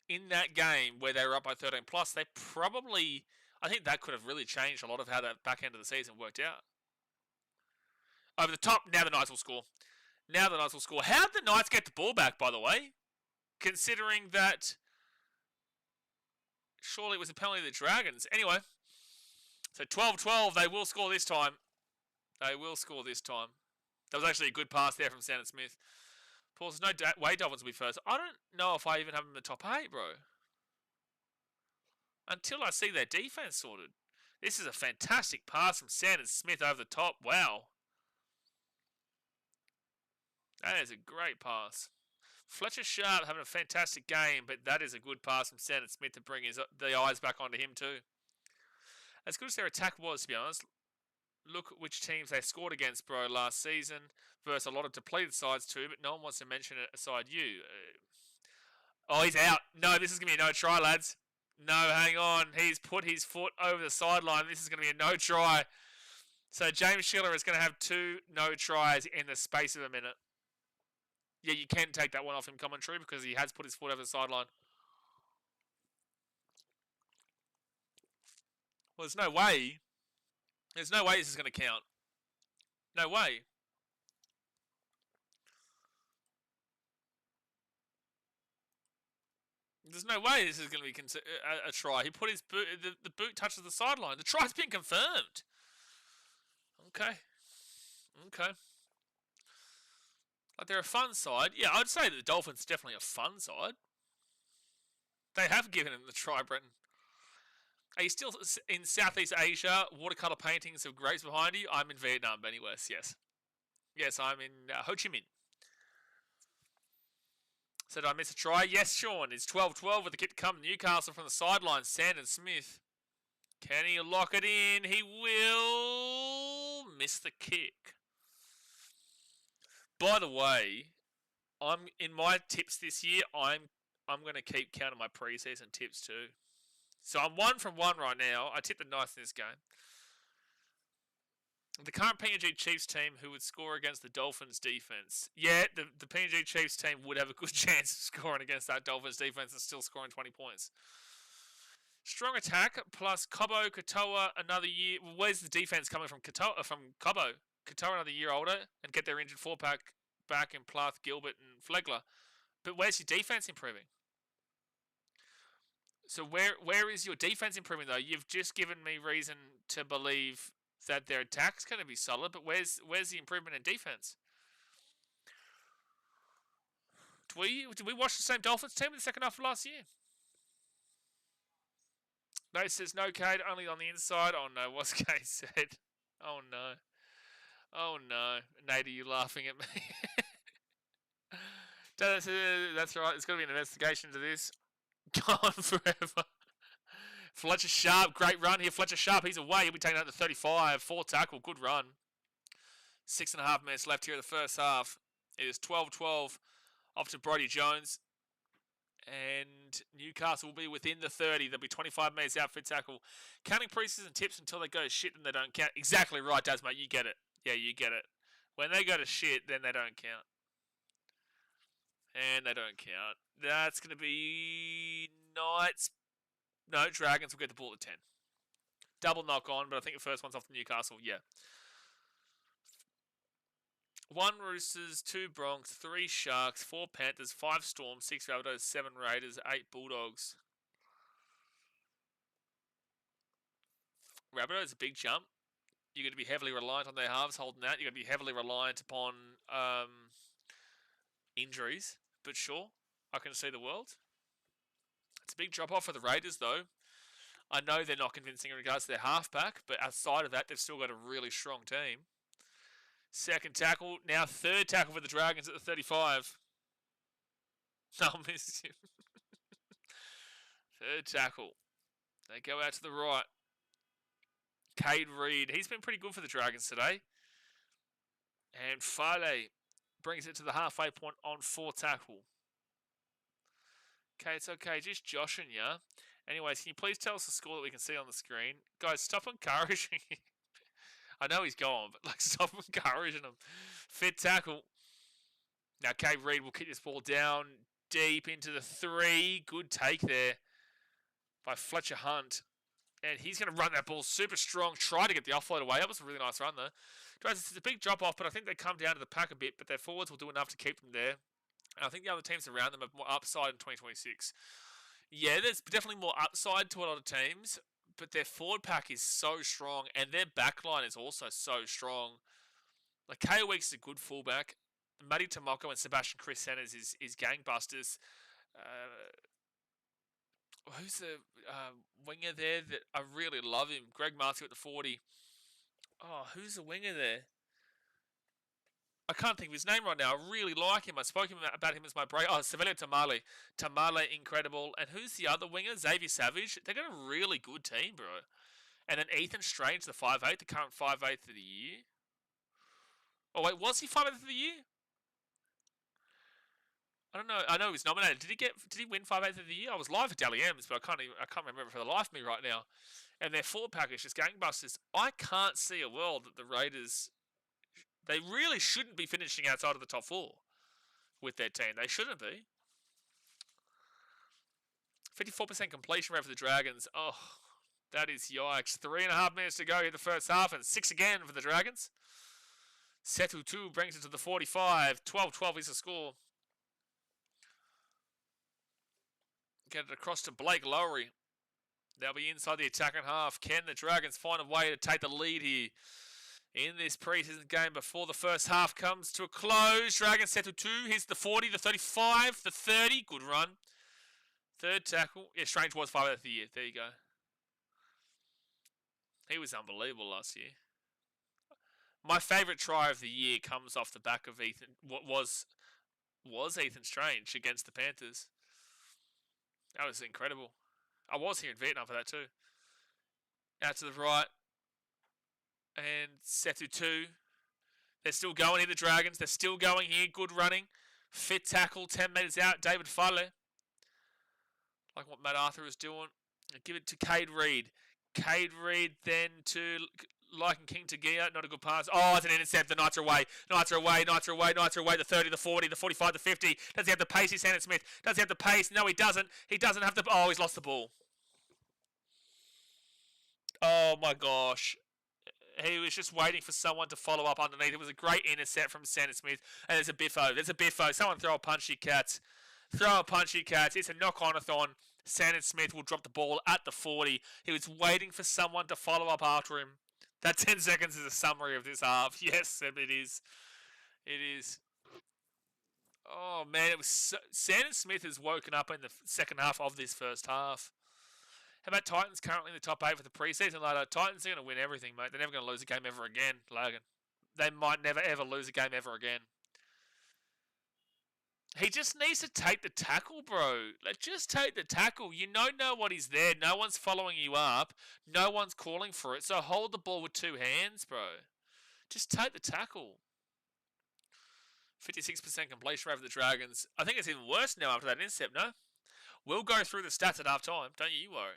in that game where they were up by 13 plus, they probably... I think that could have really changed a lot of how that back end of the season worked out. Over the top, now the Knights will score. Now the Knights will score. How did the Knights get the ball back, by the way? Considering that... Surely it was a penalty of the Dragons. Anyway. So 12-12, they will score this time. They will score this time. That was actually a good pass there from Sandon Smith. Paul says, no way Dolphins will be first. I don't know if I even have them in the top 8, bro. Until I see their defense sorted. This is a fantastic pass from Sandon Smith over the top. Wow. That is a great pass. Fletcher Sharp having a fantastic game, but that is a good pass from Sandon Smith to bring the eyes back onto him too. As good as their attack was, to be honest, look which teams they scored against, bro, last season versus a lot of depleted sides too, but no one wants to mention it aside you. Oh, he's out. No, this is going to be a no try, lads. No, hang on. He's put his foot over the sideline. This is going to be a no try. So James Schiller is going to have 2 no tries in the space of a minute. Yeah, you can take that one off him commentary because he has put his foot over the sideline. Well, there's no way. There's no way this is going to count. No way. There's no way this is going to be a try. He put his boot, the boot touches the sideline. The try's been confirmed. Okay. Okay. Like, they're a fun side. Yeah, I'd say that the Dolphins are definitely a fun side. They have given him the try, Brenton. Are you still in Southeast Asia? Watercolour paintings of grapes behind you? I'm in Vietnam, Benny West, yes. Yes, I'm in Ho Chi Minh. So did I miss a try? Yes, Sean. It's 12-12 with the kick to come. Newcastle from the sideline. Sandon Smith. Can he lock it in? He will miss the kick. By the way, I'm in my tips this year. I'm going to keep counting my preseason tips too. So I'm 1 from 1 right now. I tipped the Knights in this game. The current PNG Chiefs team who would score against the Dolphins defense. Yeah, the PNG Chiefs team would have a good chance of scoring against that Dolphins defense and still scoring 20 points. Strong attack plus Cobo, Katoa another year. Where's the defense coming from? Cobo. Katoa another year older and get their injured 4-pack back in Plath, Gilbert, and Flegler. But where's your defense improving? So where is your defense improving though? You've just given me reason to believe that their attack's going to be solid, but where's the improvement in defense? Did we watch the same Dolphins team in the second half of last year? No, it says no, Cade, only on the inside. Oh no, what's Cade said? Oh no. Oh no. Nate, are you laughing at me? That's right, there's got to be an investigation to this. Gone forever. Fletcher Sharp, great run here. Fletcher Sharp, he's away. He'll be taken out to 35. 4 tackle, good run. 6.5 minutes left here in the first half. It is 12-12 off to Brodie Jones. And Newcastle will be within the 30. There'll be 25 minutes out for tackle. Counting preseason tips until they go to shit and they don't count. Exactly right, Daz, mate. You get it. Yeah, you get it. When they go to shit, then they don't count. And they don't count. That's going to be Knights. No, Dragons will get the ball at 10. Double knock on, but I think the first one's off to Newcastle. Yeah. 1 Roosters, 2 Bronx, 3 Sharks, 4 Panthers, 5 Storms, 6 Rabbitohs, 7 Raiders, 8 Bulldogs. Rabbitohs a big jump. You're going to be heavily reliant on their halves holding out. You're going to be heavily reliant upon injuries. But sure, I can see the world. It's a big drop-off for the Raiders, though. I know they're not convincing in regards to their halfback, but outside of that, they've still got a really strong team. Second tackle, now third tackle for the Dragons at the 35. I'll miss you. Third tackle. They go out to the right. Cade Reed, he's been pretty good for the Dragons today. And Fale brings it to the halfway point on 4 tackle. Okay, it's okay, just joshing ya. Anyways, can you please tell us the score that we can see on the screen? Guys, stop encouraging him. I know he's gone, but stop encouraging him. Fit tackle. Now, Cade Reed will kick this ball down deep into the 3. Good take there by Fletcher Hunt. And he's going to run that ball super strong. Try to get the offload away. That was a really nice run, though. Guys, it's a big drop-off, but I think they come down to the pack a bit, but their forwards will do enough to keep them there. And I think the other teams around them have more upside in 2026. Yeah, there's definitely more upside to a lot of teams, but their forward pack is so strong, and their back line is also so strong. Like, K Weeks is a good fullback. Matty Tomoko and Sebastian Chris Centers is gangbusters. Who's the winger there that I really love him? Greg Marcy at the 40. Oh, who's the winger there? I can't think of his name right now. I really like him. I spoke about him as my break. Oh, Savelio Tamale. Tamale, incredible. And who's the other winger? Xavier Savage. They've got a really good team, bro. And then Ethan Strange, the 5'8", the current 5'8" of the year. Oh, wait, was he 5'8" of the year? I don't know. I know he was nominated. Did he win 5'8" of the year? I was live at Dally M's, but I can't remember for the life of me right now. And their forward pack is just gangbusters. I can't see a world that the Raiders, they really shouldn't be finishing outside of the top 4 with their team. They shouldn't be. 54% completion rate for the Dragons. Oh, that is yikes. 3.5 minutes to go in the first half, and 6 again for the Dragons. Setu 2 brings it to the 45. 12-12 is the score. Get it across to Blake Lowry. They'll be inside the attacking half. Can the Dragons find a way to take the lead here in this preseason game before the first half comes to a close? Dragons settle 2. Here's the 40, the 35, the 30. Good run. Third tackle. Yeah, Strange was 5 of the year. There you go. He was unbelievable last year. My favourite try of the year comes off the back of Ethan. What was Ethan Strange against the Panthers. That was incredible. I was here in Vietnam for that too. Out to the right. And Setu 2. They're still going here, the Dragons. They're still going here. Good running. Fit tackle, 10 metres out. David Fale. Like what Matt Arthur is doing. Give it to Cade Reed. Cade Reed then to Lycan King to Gia. Not a good pass. Oh, it's an intercept. The Knights are away. Knights are away. Knights are away. Knights are away. The 30, the 40, the 45, the 50. Does he have the pace? He's Sandon Smith. Does he have the pace? No, he doesn't. He doesn't have the... Oh, he's lost the ball. Oh, my gosh. He was just waiting for someone to follow up underneath. It was a great intercept from Sandon Smith. And there's a biffo. There's a biffo. Someone throw a punch, you cats. Throw a punch, you cats. It's a knock-on-a-thon. Sandon Smith will drop the ball at the 40. He was waiting for someone to follow up after him. That 10 seconds is a summary of this half. Yes, it is. It is. Oh, man. It was Sandon Smith has woken up in the second half of this first half. How about Titans currently in the top 8 for the preseason? Like, Titans are going to win everything, mate. They're never going to lose a game ever again, Logan. They might never, ever lose a game ever again. He just needs to take the tackle, bro. Like, just take the tackle. You don't know what he's there. No one's following you up. No one's calling for it. So hold the ball with 2 hands, bro. Just take the tackle. 56% completion rate for the Dragons. I think it's even worse now after that intercept, no? We'll go through the stats at half time. Don't you worry.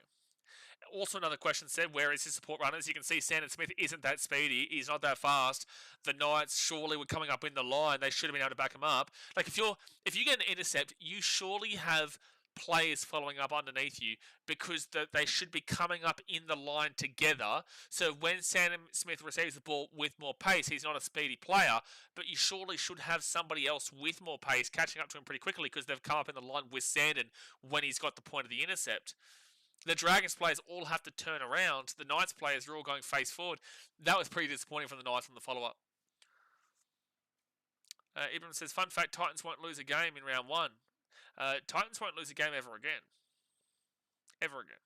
Also, another question said, where is his support runners? You can see Sandon Smith isn't that speedy. He's not that fast. The Knights surely were coming up in the line. They should have been able to back him up. Like, if you get an intercept, you surely have players following up underneath you because they should be coming up in the line together. So when Sandon Smith receives the ball with more pace, he's not a speedy player, but you surely should have somebody else with more pace catching up to him pretty quickly because they've come up in the line with Sandon when he's got the point of the intercept. The Dragons players all have to turn around. The Knights players are all going face forward. That was pretty disappointing from the Knights on the follow-up. Ibrahim says, fun fact, Titans won't lose a game in round 1. Titans won't lose a game ever again. Ever again.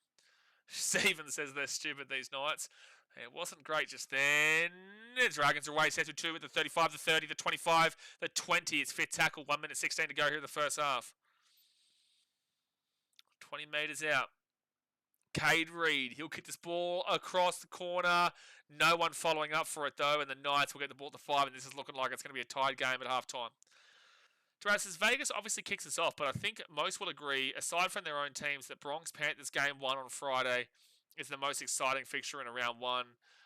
Stephen says they're stupid, these Knights. It wasn't great just then. The Dragons are away, set to 2 with the 35, the 30, the 25, the 20. It's fit tackle, 1 minute 16 to go here in the first half. 20 metres out. Cade Reed, he'll kick this ball across the corner. No one following up for it, though, and the Knights will get the ball to 5, and this is looking like it's going to be a tied game at halftime. Draz says, Vegas obviously kicks us off, but I think most will agree, aside from their own teams, that Bronx-Panthers game 1 on Friday is the most exciting fixture in a round 1.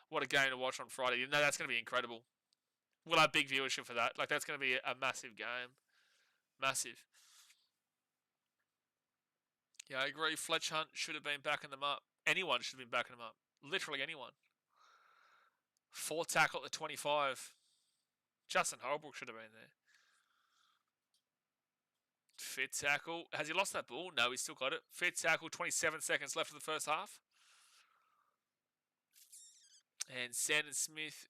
What a game to watch on Friday. You know, that's going to be incredible. We'll have big viewership for that. Like, that's going to be a massive game. Massive. Yeah, I agree. Fletch Hunt should have been backing them up. Anyone should have been backing them up. Literally anyone. 4 tackle at the 25. Justin Holbrook should have been there. Fit tackle. Has he lost that ball? No, he's still got it. Fit tackle. 27 seconds left of the first half. And Sandon Smith,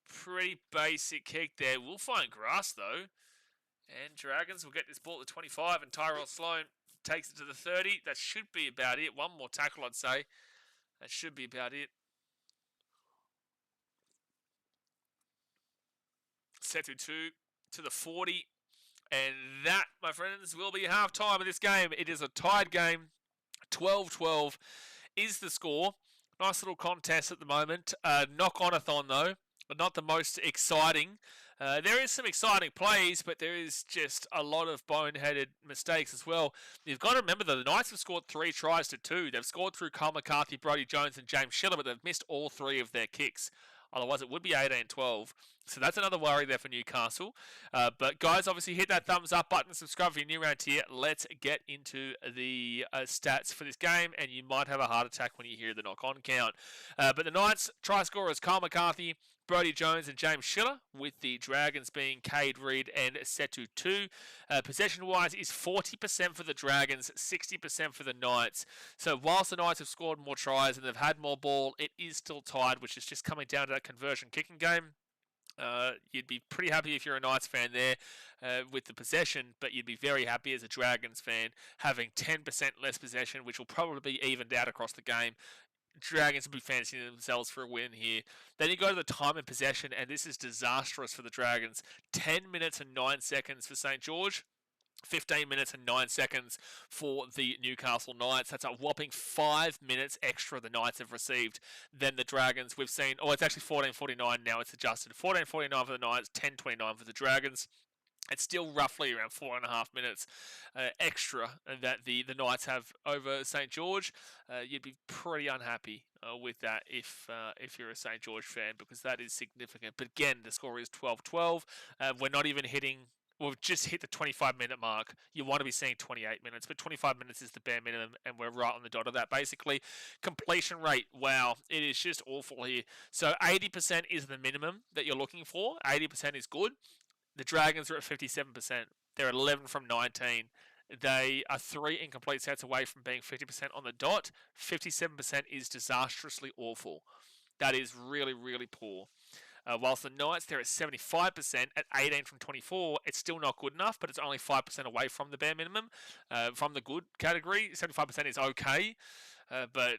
pretty basic kick there. We'll find grass, though. And Dragons will get this ball at the 25. And Tyrell Sloan takes it to the 30. That should be about it. One more tackle, I'd say. That should be about it. Set to 2 to the 40. And that, my friends, will be half-time of this game. It is a tied game. 12-12 is the score. Nice little contest at the moment. Knock-on-a-thon, though. But not the most exciting. There is some exciting plays, but there is just a lot of boneheaded mistakes as well. You've got to remember that the Knights have scored 3 tries to 2. They've scored through Kyle McCarthy, Brodie Jones, and James Schiller, but they've missed all 3 of their kicks. Otherwise, it would be 18-12. So that's another worry there for Newcastle. But guys, obviously hit that thumbs up button, subscribe if you're new around here. Let's get into the stats for this game, and you might have a heart attack when you hear the knock-on count. But the Knights try scorers Kyle McCarthy, Brodie Jones and James Schiller, with the Dragons being Cade Reed and Setu 2. Possession-wise is 40% for the Dragons, 60% for the Knights. So whilst the Knights have scored more tries and they've had more ball, it is still tied, which is just coming down to that conversion kicking game. You'd be pretty happy if you're a Knights fan there with the possession, but you'd be very happy as a Dragons fan having 10% less possession, which will probably be evened out across the game. Dragons will be fancying themselves for a win here. Then you go to the time and possession, and this is disastrous for the Dragons. 10 minutes and 9 seconds for St. George. 15 minutes and 9 seconds for the Newcastle Knights. That's a whopping 5 minutes extra the Knights have received than the Dragons. We've seen, it's actually 14:49 now, it's adjusted. 14:49 for the Knights, 10:29 for the Dragons. It's still roughly around 4.5 minutes extra that the Knights have over St. George. You'd be pretty unhappy with that if you're a St. George fan, because that is significant. But again, the score is 12-12. We're not even hitting... We've just hit the 25-minute mark. You want to be seeing 28 minutes, but 25 minutes is the bare minimum, and we're right on the dot of that, basically. Completion rate, wow, it is just awful here. So 80% is the minimum that you're looking for. 80% is good. The Dragons are at 57%. They're at 11 from 19. They are 3 incomplete sets away from being 50% on the dot. 57% is disastrously awful. That is really, really poor. Whilst the Knights, they're at 75% at 18 from 24. It's still not good enough, but it's only 5% away from the bare minimum. From the good category, 75% is okay, but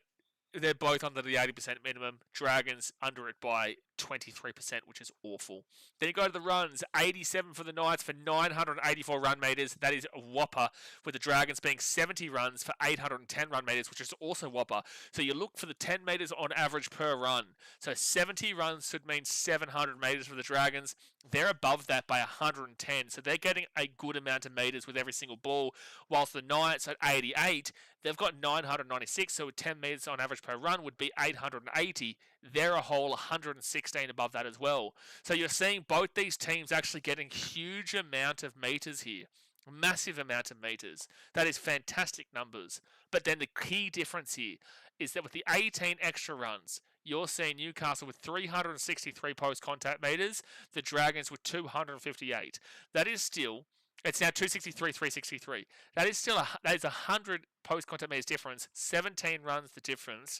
they're both under the 80% minimum. Dragons under it by 23%, which is awful. Then you go to the runs. 87 for the Knights for 984 run meters. That is a whopper, with the Dragons being 70 runs for 810 run meters, which is also whopper. So you look for the 10 meters on average per run. So 70 runs should mean 700 meters for the Dragons. They're above that by 110. So they're getting a good amount of meters with every single ball, whilst the Knights at 88, they've got 996. So 10 meters on average per run would be 880. They're a whole 116 above that as well. So you're seeing both these teams actually getting huge amount of meters here. Massive amount of meters. That is fantastic numbers. But then the key difference here is that with the 18 extra runs, you're seeing Newcastle with 363 post-contact meters, the Dragons with 258. That is still... It's now 263, 363. That is still that is 100 post-contact meters difference. 17 runs the difference.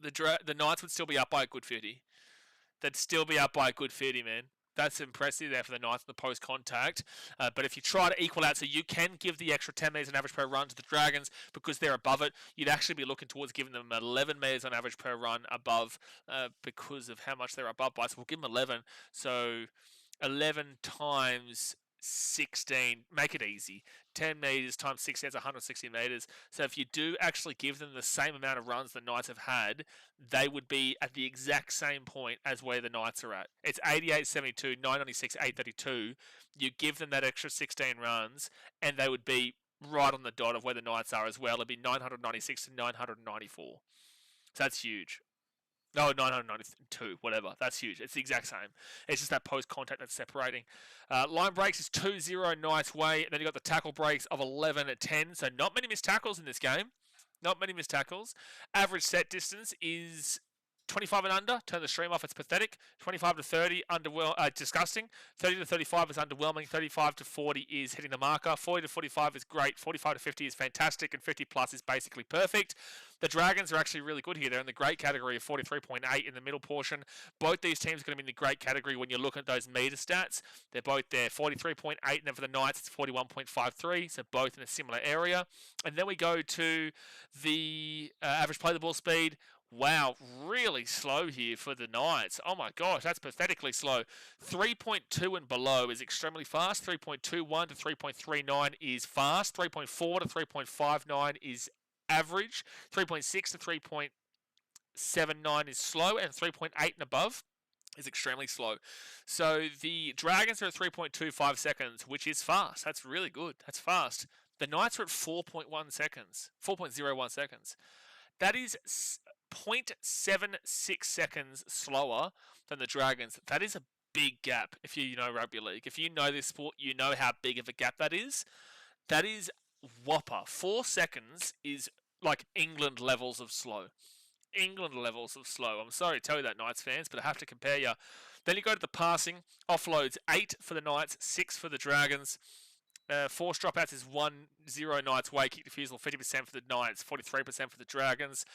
The Knights would still be up by a good 50. They'd still be up by a good 50, man. That's impressive there for the Knights in the post-contact. But if you try to equal out, so you can give the extra 10 metres on average per run to the Dragons because they're above it, you'd actually be looking towards giving them 11 metres on average per run above because of how much they're above by. So we'll give them 11. So 11 times 16, make it easy. 10 metres times 6 is 160 metres. So if you do actually give them the same amount of runs the Knights have had, they would be at the exact same point as where the Knights are at. It's 88-72, 996, 832. You give them that extra 16 runs, and they would be right on the dot of where the Knights are as well. It'd be 996 to 994. So that's huge. No, 992, whatever. That's huge. It's the exact same. It's just that post-contact that's separating. Line breaks is 2-0 Knights way. And then you've got the tackle breaks of 11-10. So not many missed tackles in this game. Not many missed tackles. Average set distance is 25 and under. Turn the stream off. It's pathetic. 25 to 30, disgusting. 30 to 35 is underwhelming. 35 to 40 is hitting the marker. 40 to 45 is great. 45 to 50 is fantastic. And 50 plus is basically perfect. The Dragons are actually really good here. They're in the great category of 43.8 in the middle portion. Both these teams are going to be in the great category when you look at those meter stats. They're both there. 43.8, and then for the Knights, it's 41.53. So both in a similar area. And then we go to the average play the ball speed. Wow, really slow here for the Knights. Oh my gosh, that's pathetically slow. 3.2 and below is extremely fast. 3.21 to 3.39 is fast. 3.4 to 3.59 is average. 3.6 to 3.79 is slow. And 3.8 and above is extremely slow. So the Dragons are at 3.25 seconds, which is fast. That's really good. That's fast. The Knights are at 4.1 seconds. 4.01 seconds. That is 0.76 seconds slower than the Dragons. That is a big gap if you know rugby league. If you know this sport, you know how big of a gap that is. That is whopper. 4 seconds is like England levels of slow. England levels of slow. I'm sorry to tell you that, Knights fans, but I have to compare you. Then you go to the passing. Offloads, 8 for the Knights, 6 for the Dragons. Force dropouts is 1-0 Knights way. Kick defusal, 50% for the Knights, 43% for the Dragons.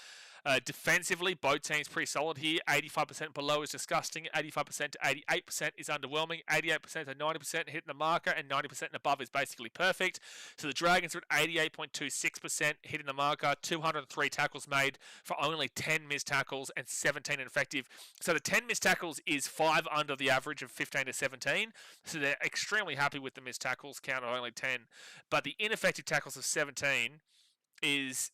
Defensively, both teams pretty solid here. 85% below is disgusting. 85% to 88% is underwhelming. 88% to 90% hitting the marker, and 90% and above is basically perfect. So the Dragons are at 88.26% hitting the marker. 203 tackles made for only 10 missed tackles and 17 ineffective. So the 10 missed tackles is 5 under the average of 15 to 17. So they're extremely happy with the missed tackles count of only 10. But the ineffective tackles of 17 is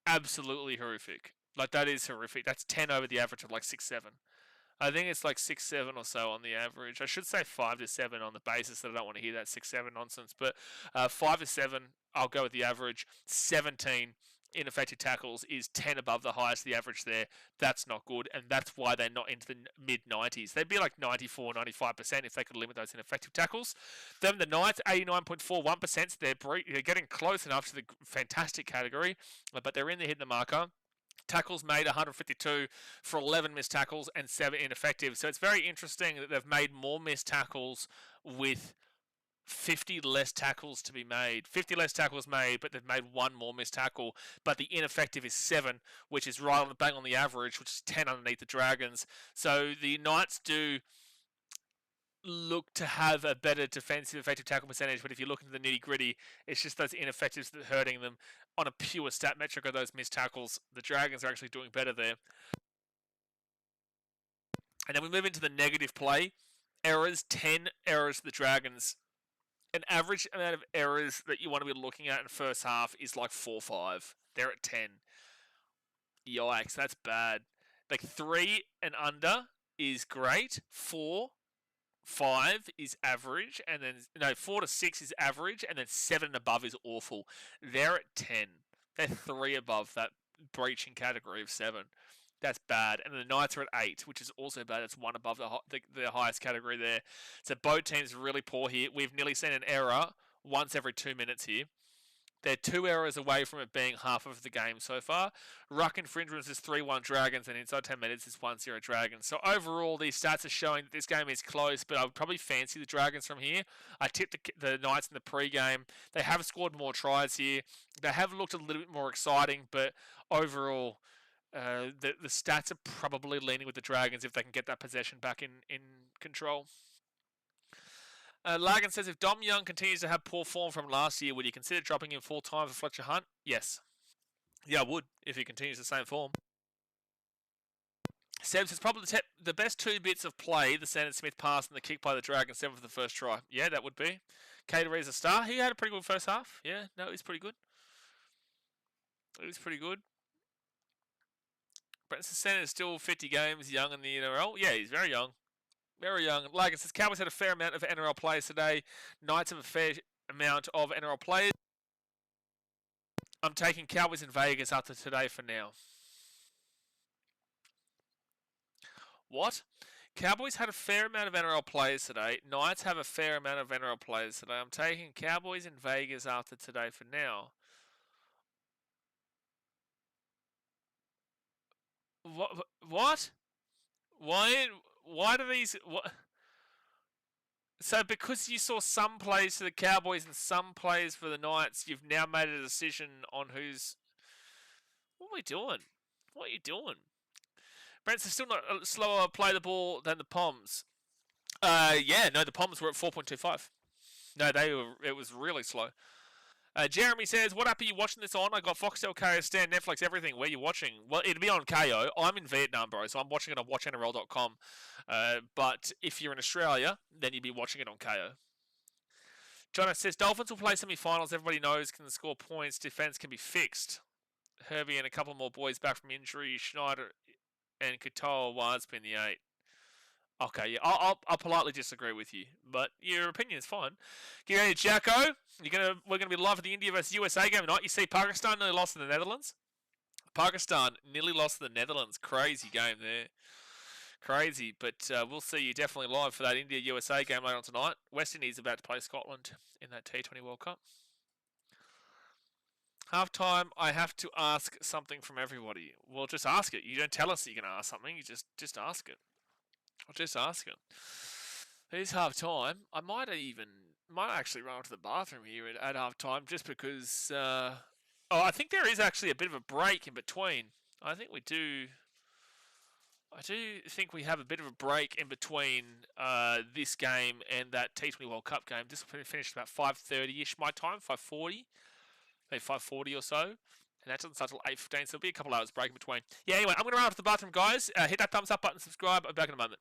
absolutely horrific. Like, that is horrific. That's 10 over the average of like 6-7. I think it's like 6-7 or so on the average. I should say 5-7 on the basis that I don't want to hear that 6-7 nonsense. But 5-7, I'll go with the average. 17 ineffective tackles is 10 above the highest of the average there. That's not good, and that's why they're not into the mid-90s. They'd be like 94, 95% if they could limit those ineffective tackles. Then the Knights, 89.41%. They're getting close enough to the fantastic category, but they're in the hitting the marker. Tackles made 152 for 11 missed tackles and 7 ineffective. So it's very interesting that they've made more missed tackles with 50 less tackles to be made. 50 less tackles made, but they've made 1 more missed tackle. But the ineffective is 7, which is right on the bang on the average, which is 10 underneath the Dragons. So the Knights do look to have a better defensive effective tackle percentage, but if you look into the nitty gritty, it's just those ineffectives that are hurting them. On a pure stat metric of those missed tackles, the Dragons are actually doing better there. And then we move into the negative play. Errors, 10 errors for the Dragons. An average amount of errors that you want to be looking at in the first half is like 4-5. They're at 10. Yikes, that's bad. Like 3 and under is great. 4-5 is average, and then 4 to 6 is average, and then 7 and above is awful. They're at 10. They're 3 above that breaching category of 7. That's bad. And the Knights are at 8, which is also bad. It's 1 above the highest category there. So both teams are really poor here. We've nearly seen an error once every 2 minutes here. They're 2 errors away from it being half of the game so far. Ruck infringements is 3-1 Dragons, and inside 10 minutes is 1-0 Dragons. So overall, these stats are showing that this game is close, but I would probably fancy the Dragons from here. I tipped the Knights in the pre-game. They have scored more tries here. They have looked a little bit more exciting, but overall, the stats are probably leaning with the Dragons if they can get that possession back in control. Lagan says, if Dom Young continues to have poor form from last year, would you consider dropping him full-time for Fletcher Hunt? Yes. Yeah, I would, if he continues the same form. Seb says, probably the best 2 bits of play, the Sandon Smith pass and the kick by the Dragons 7 for the first try. Yeah, that would be. Caterie's a star. He had a pretty good first half. Yeah, no, he's pretty good. It was pretty good. Brenton Sandon is still 50 games young in the NRL. Yeah, he's very young. Very young. Like it says, Cowboys had a fair amount of NRL players today. Knights have a fair amount of NRL players. I'm taking Cowboys in Vegas after today for now. What? Cowboys had a fair amount of NRL players today. Knights have a fair amount of NRL players today. I'm taking Cowboys in Vegas after today for now. What? Why do these... What? So because you saw some plays for the Cowboys and some plays for the Knights, you've now made a decision on who's... What are we doing? What are you doing? Brent's still not slower play the ball than the Poms. The Poms were at 4.25. No, it was really slow. Jeremy says, what app are you watching this on? I got Foxtel, KO, Stan, Netflix, everything. Where are you watching? Well, it'll be on KO. I'm in Vietnam, bro, so I'm watching it on watchnrl.com. But if you're in Australia, then you'd be watching it on KO. Jono says, Dolphins will play semi-finals. Everybody knows can score points. Defense can be fixed. Herbie and a couple more boys back from injury. Schneider and Katoa Warsby in the 8. Okay, yeah, I'll politely disagree with you, but your opinion is fine. G'day, Jacko. We're gonna be live at the India vs USA game tonight. You see, Pakistan nearly lost to the Netherlands. Pakistan nearly lost to the Netherlands. Crazy game there. Crazy, but we'll see you definitely live for that India USA game later on tonight. West Indies about to play Scotland in that T20 World Cup. Halftime, I have to ask something from everybody. Well, just ask it. You don't tell us that you're gonna ask something. You just ask it. I'll just ask it. It is half time. I might actually run to the bathroom here at half time just because. I think there is actually a bit of a break in between. I think we do. I do think we have a bit of a break in between this game and that T20 World Cup game. This will finish about 5:30ish my time, 5:40, maybe 5:40 or so. And that doesn't start till 8:15, so there'll be a couple hours break in between. Yeah, anyway, I'm going to run off to the bathroom, guys. Hit that thumbs up button, subscribe. I'm back in a moment.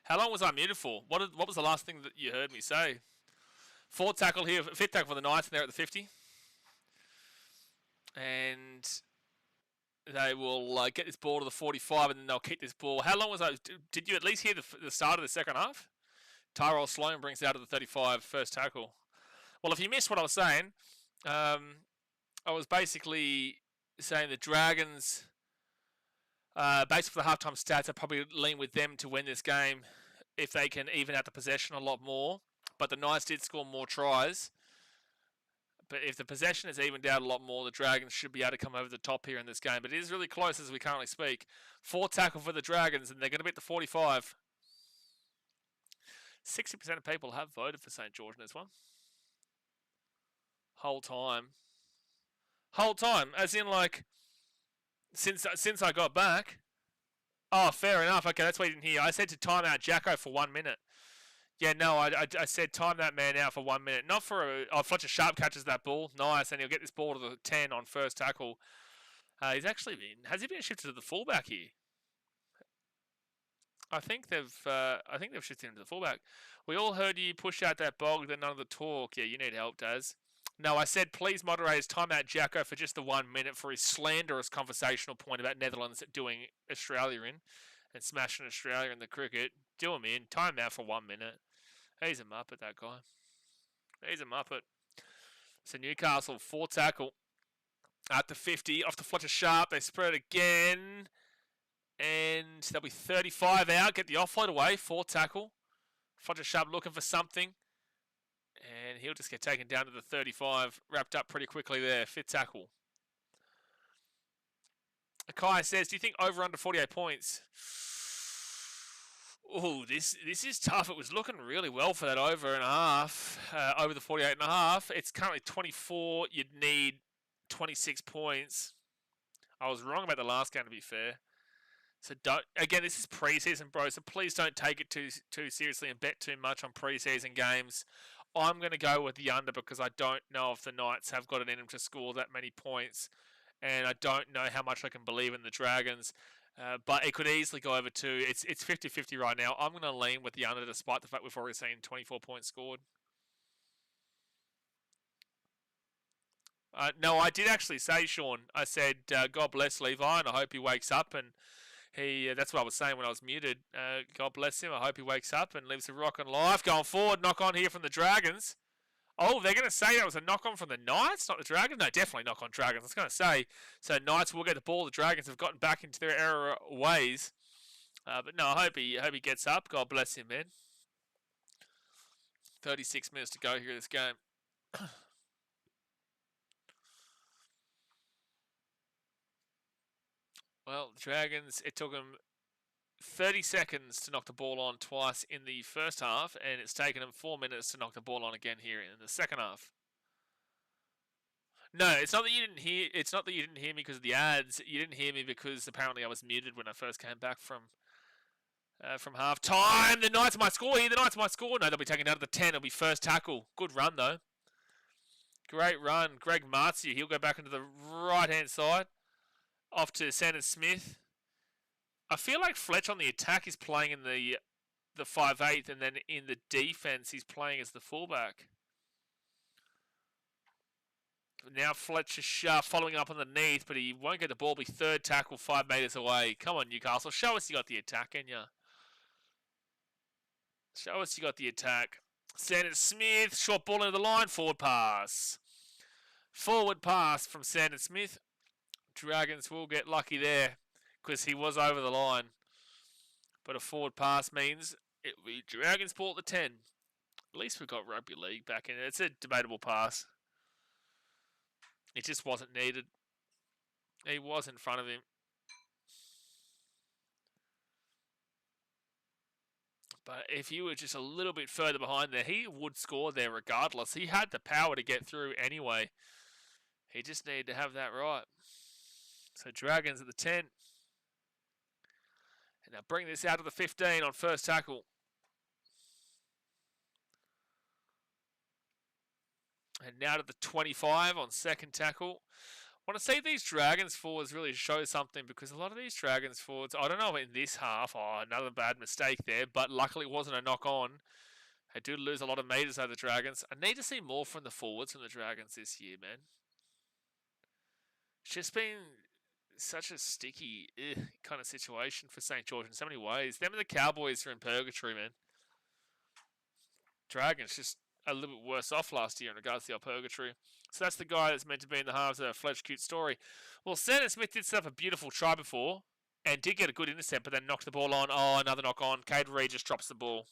How long was I muted for? What was the last thing that you heard me say? Fourth tackle here, fifth tackle for the Knights, and they're at the 50. And they will get this ball to the 45, and then they'll kick this ball. How long was I? Did you at least hear the start of the second half? Tyrell Sloan brings it out of the 35, first tackle. Well, if you missed what I was saying, I was basically saying the Dragons, based on the halftime stats, I probably lean with them to win this game if they can even out the possession a lot more. But the Knights did score more tries. But if the possession is evened out a lot more, the Dragons should be able to come over the top here in this game. But it is really close as we currently speak. Fourth tackle for the Dragons, and they're going to be at the 45. 60% of people have voted for St. George in this one. Whole time, as in like since I got back. Oh, fair enough. Okay, that's what you didn't hear. I said to time out Jacko for 1 minute. Yeah, no, I said time that man out for 1 minute. Not for Fletcher Sharp catches that ball. Nice, and he'll get this ball to the 10 on first tackle. Has he been shifted to the fullback here? I think they've shifted him to the fullback. We all heard you push out that bog, then none of the talk. Yeah, you need help, Daz. No, I said please moderators time out Jacko for just the 1 minute for his slanderous conversational point about Netherlands doing Australia in and smashing Australia in the cricket. Do him in. Time out for 1 minute. He's a muppet, that guy. He's a muppet. So Newcastle, fourth tackle at the 50, off to Fletcher Sharp. They spread again. And there'll be 35 out. Get the offload away. 4 tackle. Fletcher Sharp looking for something. And he'll just get taken down to the 35. Wrapped up pretty quickly there. 5th tackle. Kai says, do you think over under 48 points? Oh, this is tough. It was looking really well for that over and a half. Over the 48 and a half. It's currently 24. You'd need 26 points. I was wrong about the last game, to be fair. So again, this is preseason, bro. So please don't take it too seriously and bet too much on preseason games. I'm going to go with the under because I don't know if the Knights have got it in them to score that many points. And I don't know how much I can believe in the Dragons. But it could easily go over 2. It's 50-50 right now. I'm going to lean with the under despite the fact we've already seen 24 points scored. No, I did actually say, Sean. I said, God bless Levi, and I hope he wakes up. And that's what I was saying when I was muted. God bless him. I hope he wakes up and lives a rockin' life. Going forward, knock on here from the Dragons. Oh, they're going to say that was a knock-on from the Knights, not the Dragons? No, definitely knock-on Dragons. I was going to say, so Knights will get the ball. The Dragons have gotten back into their error ways. But no, I hope he gets up. God bless him, man. 36 minutes to go here in this game. Well, the Dragons, it took them 30 seconds to knock the ball on twice in the first half, and it's taken them 4 minutes to knock the ball on again here in the second half. No, it's not that you didn't hear. It's not that you didn't hear me because of the ads. You didn't hear me because apparently I was muted when I first came back from half time. The Knights might score here. The Knights might score. No, they'll be taken out of the 10. It'll be first tackle. Good run though. Great run, Greg Marzio. He'll go back into the right hand side, off to Sanders Smith. I feel like Fletch on the attack is playing in the 5'8", and then in the defense he's playing as the fullback. Now Fletcher Sharp following up underneath, but he won't get the ball. Be third tackle, 5 metres away. Come on, Newcastle. Show us you got the attack, can ya? Show us you got the attack. Sanders Smith, short ball into the line, forward pass. Forward pass from Sanders Smith. Dragons will get lucky there because he was over the line. But a forward pass means it will be Dragons ball at the 10. At least we've got rugby league back in it. It's a debatable pass. It just wasn't needed. He was in front of him. But if you were just a little bit further behind there, he would score there regardless. He had the power to get through anyway. He just needed to have that right. So Dragons at the 10. And now bring this out to the 15 on first tackle. And now to the 25 on second tackle. I want to see these Dragons forwards really show something because a lot of these Dragons forwards, I don't know in this half, another bad mistake there, but luckily it wasn't a knock on. They do lose a lot of metres over the Dragons. I need to see more from the forwards from the Dragons this year, man. It's just been such a sticky kind of situation for St. George in so many ways. Them and the Cowboys are in purgatory, man. Dragons just a little bit worse off last year in regards to the purgatory. So that's the guy that's meant to be in the halves of a Fletch cute story. Well, Sanders Smith did set up a beautiful try before and did get a good intercept, but then knocked the ball on. Oh, another knock on. Cade Reed just drops the ball.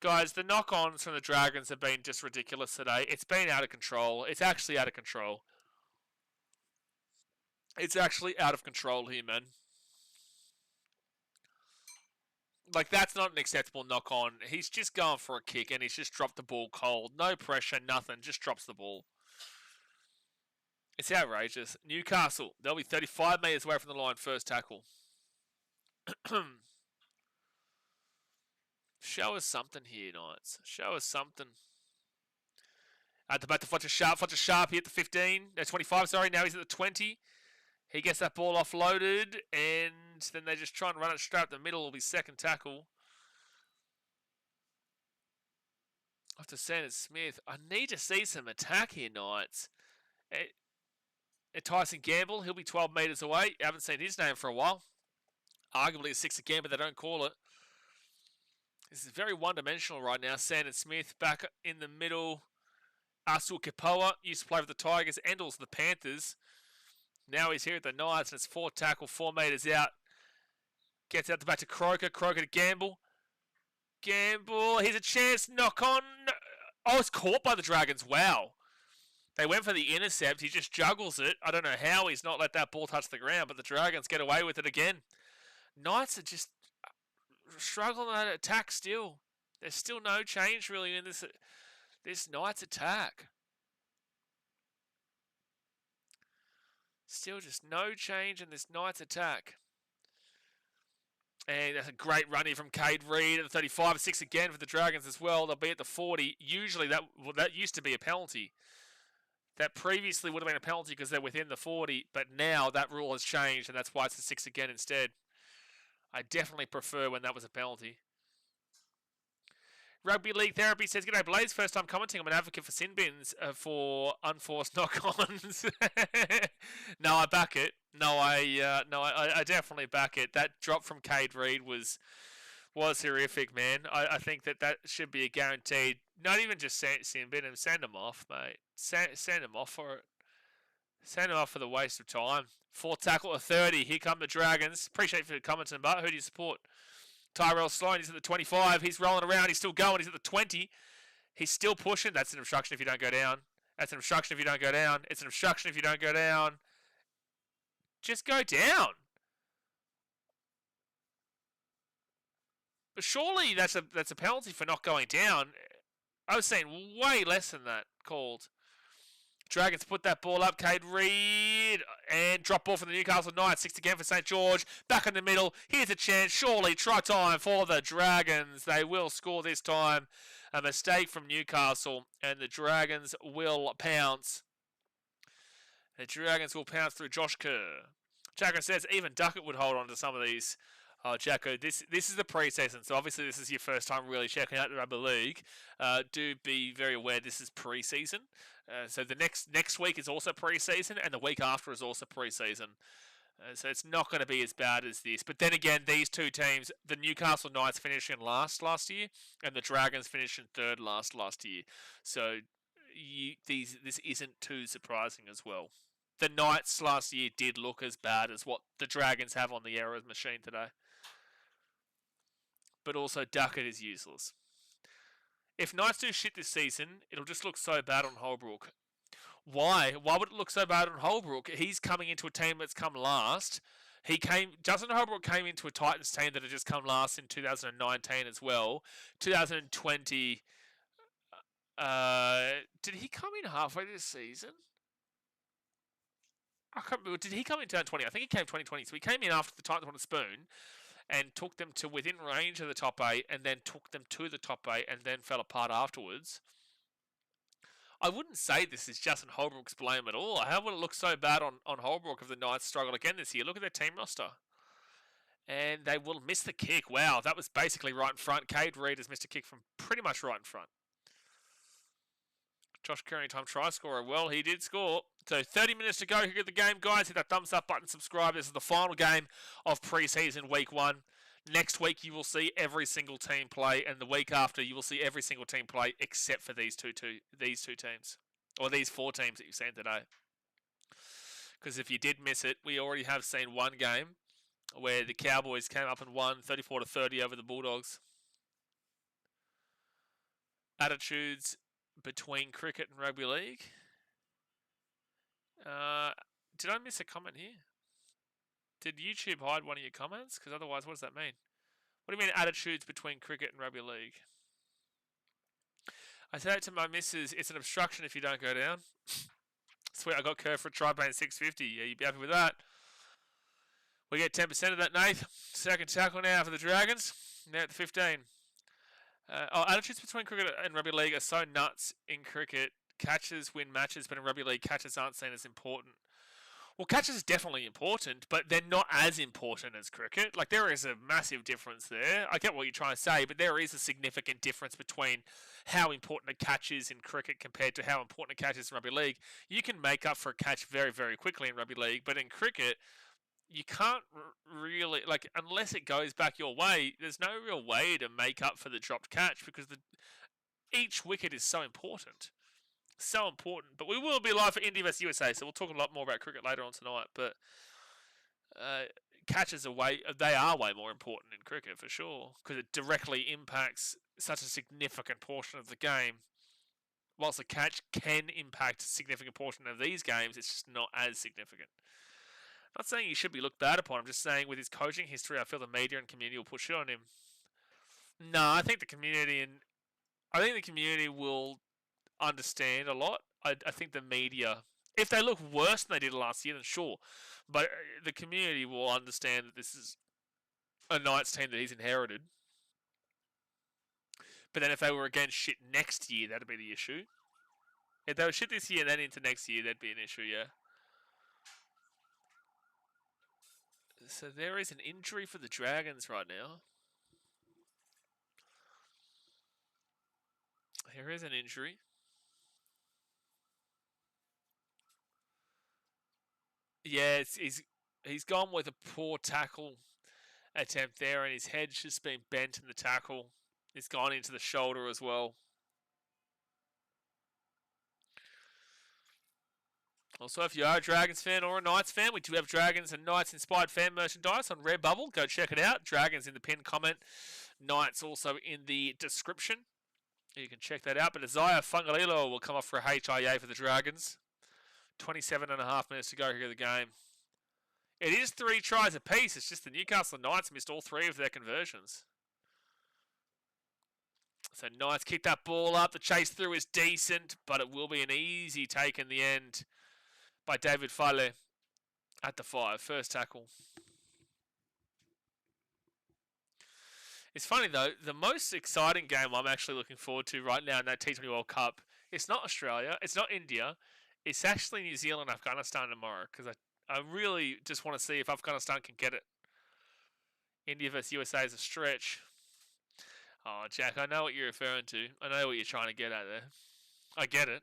Guys, the knock-ons from the Dragons have been just ridiculous today. It's been out of control. It's actually out of control. It's actually out of control here, man. Like, that's not an acceptable knock-on. He's just going for a kick, and he's just dropped the ball cold. No pressure, nothing. Just drops the ball. It's outrageous. Newcastle, they'll be 35 metres away from the line, first tackle. Show us something here, Knights. Show us something. At the back to Fletcher Sharp. Fletcher Sharp here at the 15. No, 25, sorry. Now he's at the 20. He gets that ball offloaded, and then they just try and run it straight up the middle. It'll be second tackle. After Sanders Smith. I need to see some attack here, Knights. Tyson Gamble, he'll be 12 metres away. I haven't seen his name for a while. Arguably a 6 again, but they don't call it. This is very one-dimensional right now. Sanders Smith back in the middle. Asul Kepoa used to play for the Tigers. Endles the Panthers. Now he's here at the Knights, and it's 4 tackle, 4 metres out. Gets out the back to Croker. Croker to Gamble. Gamble. Here's a chance. Knock on. Oh, it's caught by the Dragons. Wow. They went for the intercept. He just juggles it. I don't know how he's not let that ball touch the ground, but the Dragons get away with it again. Knights are just struggling on that attack still. There's still no change really in this Knights attack. Still just no change in this Knights attack. And that's a great run here from Cade Reid at the 35. 6 again for the Dragons as well. They'll be at the 40. Usually that used to be a penalty. That previously would have been a penalty because they're within the 40. But now that rule has changed and that's why it's a 6 again instead. I definitely prefer when that was a penalty. Rugby League Therapy says, "G'day Blaze, first time commenting. I'm an advocate for sin bins for unforced knock-ons." No, I back it. I definitely back it. That drop from Cade Reid was horrific, man. I think that should be a guaranteed. Not even just sin bin him, send him off, mate. Send him off for it. Send him off for the waste of time. 4th tackle at 30. Here come the Dragons. Appreciate you for commenting, but who do you support? Tyrell Sloan, he's at the 25. He's rolling around. He's still going. He's at the 20. He's still pushing. That's an obstruction if you don't go down. That's an obstruction if you don't go down. It's an obstruction if you don't go down. Just go down. But surely that's a penalty for not going down. I was saying way less than that called. Dragons put that ball up. Cade Reid and drop ball for the Newcastle Knights. 6 again for St. George. Back in the middle. Here's a chance. Surely try time for the Dragons. They will score this time. A mistake from Newcastle and the Dragons will pounce. The Dragons will pounce through Josh Kerr. Jacko says even Duckett would hold on to some of these. Oh, Jacko, this is the pre-season, so obviously this is your first time really checking out the Rugby League. Do be very aware this is pre-season. So the next week is also pre-season, and the week after is also pre-season. So it's not going to be as bad as this. But then again, these two teams, the Newcastle Knights finished in last year, and the Dragons finished in third last year. So this isn't too surprising as well. The Knights last year did look as bad as what the Dragons have on the errors machine today. But also Duckett is useless. If Knights do shit this season, it'll just look so bad on Holbrook. Why? Why would it look so bad on Holbrook? He's coming into a team that's come last. Justin Holbrook came into a Titans team that had just come last in 2019 as well. 2020, did he come in halfway this season? I can't remember. Did he come in 2020? I think he came 2020. So he came in after the Titans won a spoon and took them to within range of the top 8 and then took them to the top 8 and then fell apart afterwards. I wouldn't say this is Justin Holbrook's blame at all. How would it look so bad on Holbrook if the Knights struggle again this year? Look at their team roster. And they will miss the kick. Wow, that was basically right in front. Cade Reid has missed a kick from pretty much right in front. Josh Kerr, time try scorer. Well, he did score. So 30 minutes to go here at the game, guys. Hit that thumbs up button, subscribe. This is the final game of preseason week 1. Next week, you will see every single team play, and the week after, you will see every single team play except for these two teams, or these 4 teams that you've seen today. Because if you did miss it, we already have seen one game where the Cowboys came up and won 34-30 over the Bulldogs. Attitudes between cricket and rugby league. Did I miss a comment here? Did YouTube hide one of your comments? Because otherwise, what does that mean? What do you mean attitudes between cricket and rugby league? I said it to my missus, it's an obstruction if you don't go down. Sweet, I got Kerr for a try paying $6.50. Yeah, you'd be happy with that. We get 10% of that, Nath. Second tackle now for the Dragons. Now at the 15. Attitudes between cricket and rugby league are so nuts in cricket. Catches win matches, but in rugby league, catches aren't seen as important. Well, catches is definitely important, but they're not as important as cricket. Like, there is a massive difference there. I get what you're trying to say, but there is a significant difference between how important a catch is in cricket compared to how important a catch is in rugby league. You can make up for a catch very, very quickly in rugby league, but in cricket, you can't really, like, unless it goes back your way, there's no real way to make up for the dropped catch because each wicket is so important. So important. But we will be live for India vs USA, so we'll talk a lot more about cricket later on tonight. But catches they are way more important in cricket for sure, because it directly impacts such a significant portion of the game. Whilst a catch can impact a significant portion of these games, it's just not as significant. I'm not saying he should be looked bad upon. I'm just saying with his coaching history, I feel the media and community will push it on him. No, I think the community will understand a lot. I think the media, if they look worse than they did last year, then sure. But the community will understand that this is a Knights team that he's inherited. But then if they were again shit next year, that'd be the issue. If they were shit this year and then into next year, that'd be an issue, yeah. So there is an injury for the Dragons right now. There is an injury. Yeah, he's gone with a poor tackle attempt there, and his head's just been bent in the tackle. It's gone into the shoulder as well. Also, if you are a Dragons fan or a Knights fan, we do have Dragons and Knights inspired fan merchandise on Redbubble. Go check it out. Dragons in the pinned comment. Knights also in the description. You can check that out. But Isaiah Fungalilo will come off for a HIA for the Dragons. 27.5 minutes to go here in the game. It is 3 tries apiece. It's just the Newcastle Knights missed all 3 of their conversions. So Knights kick that ball up. The chase through is decent, but it will be an easy take in the end by David Fale at the 5. First tackle. It's funny though, the most exciting game I'm actually looking forward to right now in that T20 World Cup, it's not Australia, it's not India, it's actually New Zealand and Afghanistan tomorrow, because I really just want to see if Afghanistan can get it. India versus USA is a stretch. Oh, Jack, I know what you're referring to. I know what you're trying to get at there. I get it.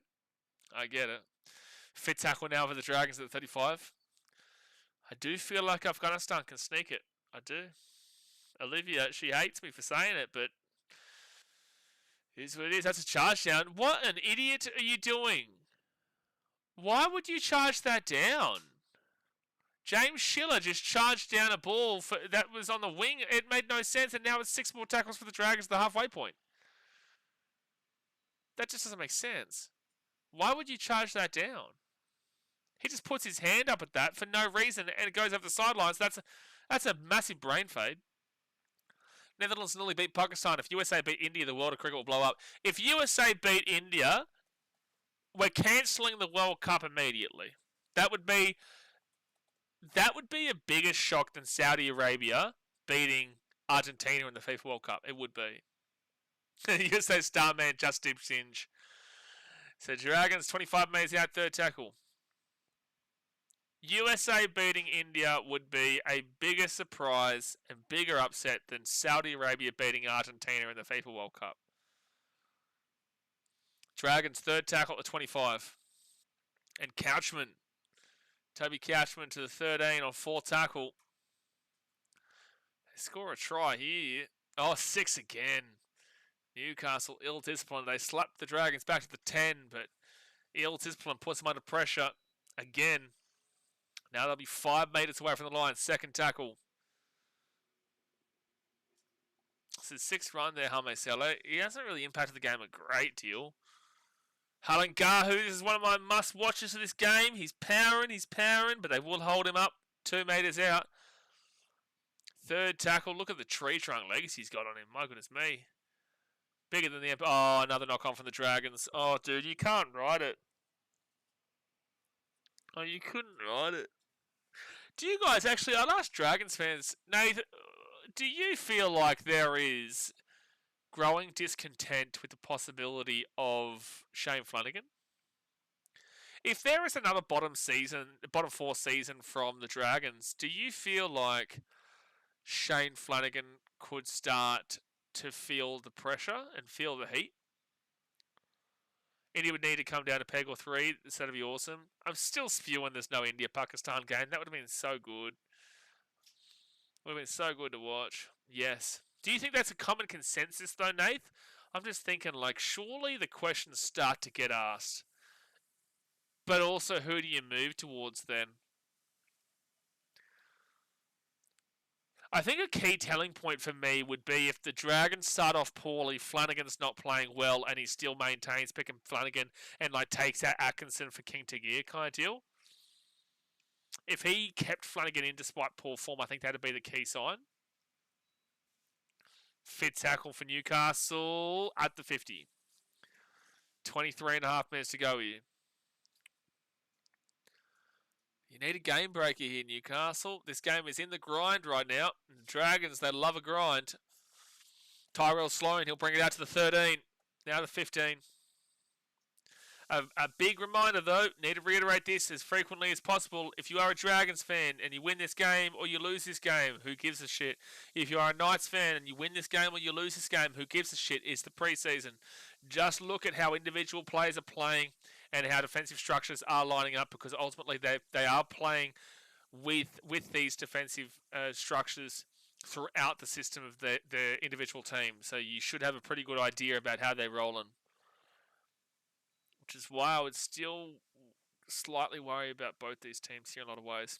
Fit tackle now for the Dragons at 35. I do feel like Afghanistan can sneak it. I do. Olivia, she hates me for saying it, but here's what it is. That's a charge down. What an idiot are you doing? Why would you charge that down? James Schiller just charged down a ball that was on the wing. It made no sense, and now it's 6 more tackles for the Dragons at the halfway point. That just doesn't make sense. Why would you charge that down? He just puts his hand up at that for no reason, and it goes over the sidelines. That's a massive brain fade. Netherlands nearly beat Pakistan. If USA beat India, the world of cricket will blow up. If USA beat India, we're cancelling the World Cup immediately. That would be a bigger shock than Saudi Arabia beating Argentina in the FIFA World Cup. It would be. USA star man Justin Singe. So Dragons 25 metres out, third tackle. USA beating India would be a bigger surprise and bigger upset than Saudi Arabia beating Argentina in the FIFA World Cup. Dragons third tackle at the 25. And Couchman. Toby Couchman to the 13 on fourth tackle. They score a try here. Oh, 6 again. Newcastle ill-disciplined. They slapped the Dragons back to the 10, but ill-disciplined puts them under pressure again. Now they'll be 5 metres away from the line. Second tackle. This is 6th run there, Hame Sele. He hasn't really impacted the game a great deal. Halangahu, this is one of my must-watches of this game. He's powering, but they will hold him up 2 metres out. Third tackle. Look at the tree trunk legs he's got on him. My goodness me. Bigger than the... Oh, another knock-on from the Dragons. Oh, dude, you can't ride it. Oh, you couldn't ride it. Do you guys actually... I'd ask Dragons fans, Nathan, do you feel like there is growing discontent with the possibility of Shane Flanagan? If there is another bottom 4 season from the Dragons, do you feel like Shane Flanagan could start to feel the pressure and feel the heat? India would need to come down to peg or 3. That'd be awesome. I'm still spewing there's no India-Pakistan game. That would have been so good. Would have been so good to watch. Yes. Do you think that's a common consensus though, Nath? I'm just thinking like surely the questions start to get asked. But also who do you move towards then? I think a key telling point for me would be if the Dragons start off poorly, Flanagan's not playing well, and he still maintains picking Flanagan and like takes out Atkinson for King Tagier kind of deal. If he kept Flanagan in despite poor form, I think that'd be the key sign. Fit tackle for Newcastle at the 50. 23.5 minutes to go here. You need a game breaker here, Newcastle. This game is in the grind right now. The Dragons, they love a grind. Tyrell Sloan, he'll bring it out to the 13. Now to 15. A big reminder, though, need to reiterate this as frequently as possible. If you are a Dragons fan and you win this game or you lose this game, who gives a shit? If you are a Knights fan and you win this game or you lose this game, who gives a shit? It's the preseason. Just look at how individual players are playing and how defensive structures are lining up, because ultimately they are playing with these defensive structures throughout the system of the individual team. So you should have a pretty good idea about how they're rolling. Which is why I would still slightly worry about both these teams here in a lot of ways.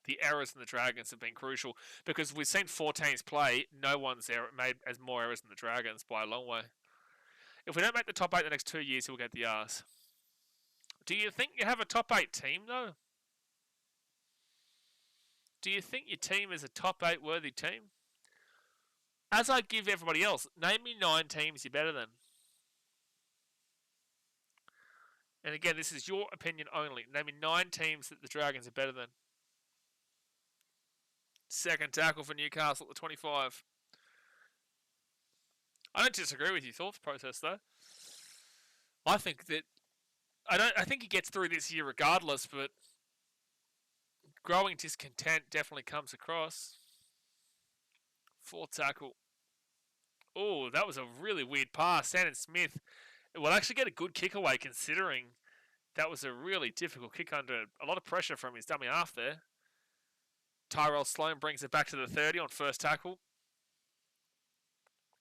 The errors in the Dragons have been crucial because we've seen 4 teams play. No one's made as more errors than the Dragons by a long way. If we don't make the top 8 the next 2 years, we'll get the arse. Do you think you have a top 8 team, though? Do you think your team is a top 8 worthy team? As I give everybody else, name me 9 teams you're better than. And again, this is your opinion only. Name me 9 teams that the Dragons are better than. Second tackle for Newcastle at the 25. I don't disagree with your thought process, though. I think he gets through this year regardless, but growing discontent definitely comes across. Fourth tackle. Oh, that was a really weird pass. Shannon Smith will actually get a good kick away, considering that was a really difficult kick under a lot of pressure from his dummy half there. Tyrell Sloan brings it back to the 30 on first tackle.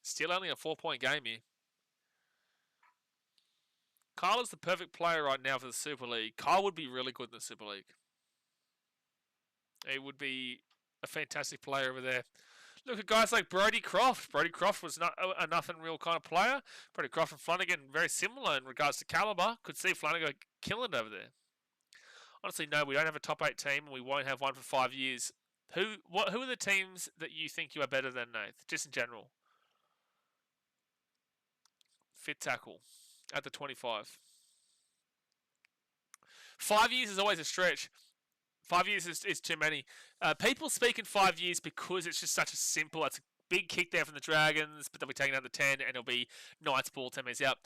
Still only a 4-point game here. Kyle is the perfect player right now for the Super League. Kyle would be really good in the Super League. He would be a fantastic player over there. Look at guys like Brodie Croft. Brodie Croft was not a nothing real kind of player. Brodie Croft and Flanagan very similar in regards to caliber. Could see Flanagan killing it over there. Honestly, no, we don't have a top 8 team, and we won't have one for 5 years. Who are the teams that you think you are better than, Nath? Just in general. Fit tackle at the 25. 5 years is always a stretch. 5 years is too many. People speak in 5 years because it's just such a simple, it's a big kick there from the Dragons, but they'll be taking out the 10 and it'll be Knights ball 10 minutes out.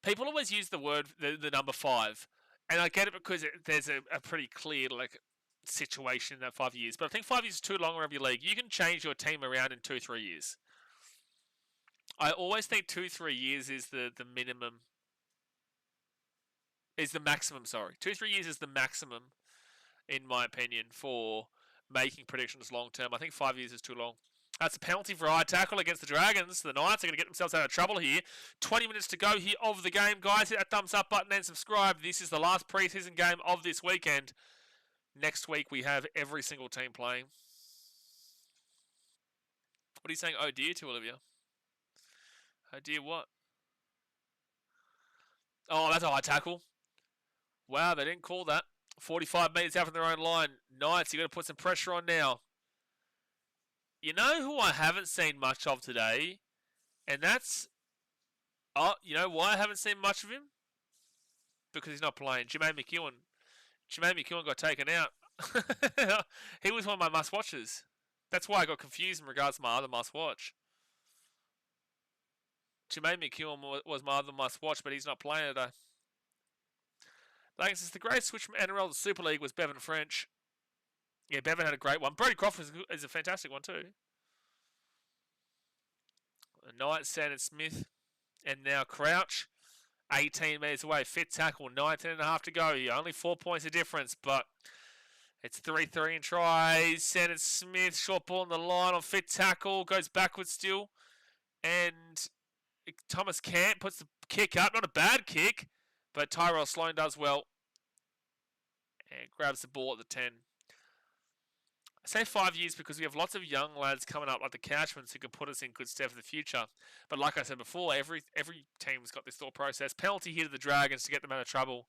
People always use the word, the number 5. And I get it because there's a pretty clear situation in that 5 years. But I think 5 years is too long in rugby league. You can change your team around in 2-3 years. I always think 2-3 years is the minimum. Is the maximum, sorry. 2-3 years is the maximum, in my opinion, for making predictions long term. I think 5 years is too long. That's a penalty for high tackle against the Dragons. The Knights are going to get themselves out of trouble here. 20 minutes to go here of the game. Guys, hit that thumbs up button and subscribe. This is the last preseason game of this weekend. Next week, we have every single team playing. What are you saying, oh dear, to, Olivia? Oh dear, what? Oh, that's a high tackle. Wow, they didn't call that. 45 metres out from their own line. Knights, you've got to put some pressure on now. You know who I haven't seen much of today? And that's... Oh, you know why I haven't seen much of him? Because he's not playing. Jermaine McEwen. Jermaine McEwen got taken out. He was one of my must-watches. That's why I got confused in regards to my other must-watch. Jermaine McEwen was my other must-watch, but he's not playing today. Like, the great switch from NRL to Super League was Bevan French. Yeah, Bevan had a great one. Brodie Croft is a fantastic one too. Knight, Sandon Smith, and now Crouch. 18 metres away. Fit tackle. 19.5 to go. Only 4 points of difference, but it's 3-3 in tries. Sandon Smith, short ball on the line on fit tackle. Goes backwards still. And Thomas Camp puts the kick up. Not a bad kick, but Tyrell Sloan does well. And grabs the ball at the 10. I say 5 years because we have lots of young lads coming up like the Couchmans who can put us in good stead for the future. But like I said before, every team's got this thought process. Penalty here to the Dragons to get them out of trouble.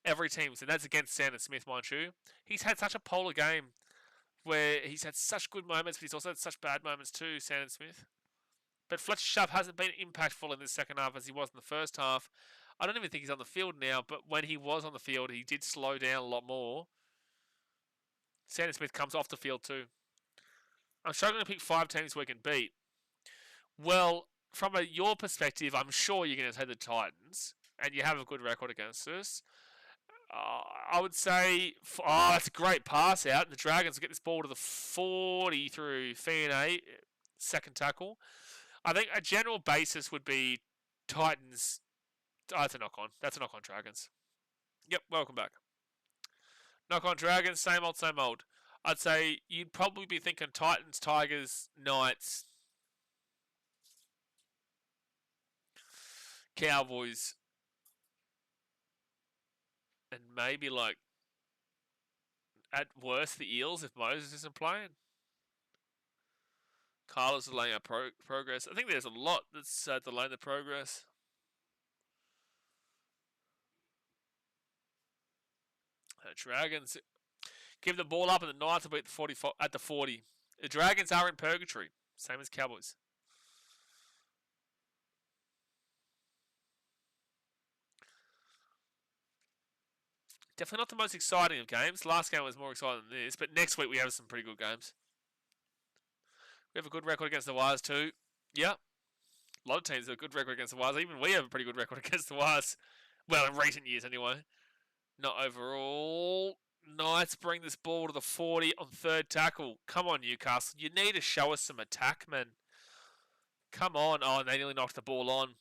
Every team's, and that's against Sandon Smith, mind you. He's had such a polar game where he's had such good moments, but he's also had such bad moments too, Sandon Smith. But Fletcher Sharp hasn't been impactful in the second half as he was in the first half. I don't even think he's on the field now, but when he was on the field, he did slow down a lot more. Sandon Smith comes off the field too. I'm struggling to pick 5 teams we can beat. Well, from your perspective, I'm sure you're going to take the Titans, and you have a good record against us. I would say, that's a great pass out. The Dragons will get this ball to the 40 through Fiona, second tackle. I think a general basis would be Titans. Oh, that's a knock-on. That's a knock-on Dragons. Yep, welcome back. Knock-on Dragons, same old, same old. I'd say you'd probably be thinking Titans, Tigers, Knights, Cowboys, and maybe like at worst the Eels if Moses isn't playing. Carlos delaying our progress. I think there's a lot that's delaying the progress. Dragons give the ball up and the Knights will beat at the 40. The Dragons are in purgatory, same as Cowboys. Definitely not the most exciting of games. Last game was more exciting than this, but next week we have some pretty good games. We have a good record against the Wires too. Yeah. A lot of teams have a good record against the Wires. Even we have a pretty good record against the Wires. Well, in recent years anyway. Not overall. Knights bring this ball to the 40 on third tackle. Come on, Newcastle. You need to show us some attack, man. Come on. Oh, and they nearly knocked the ball on.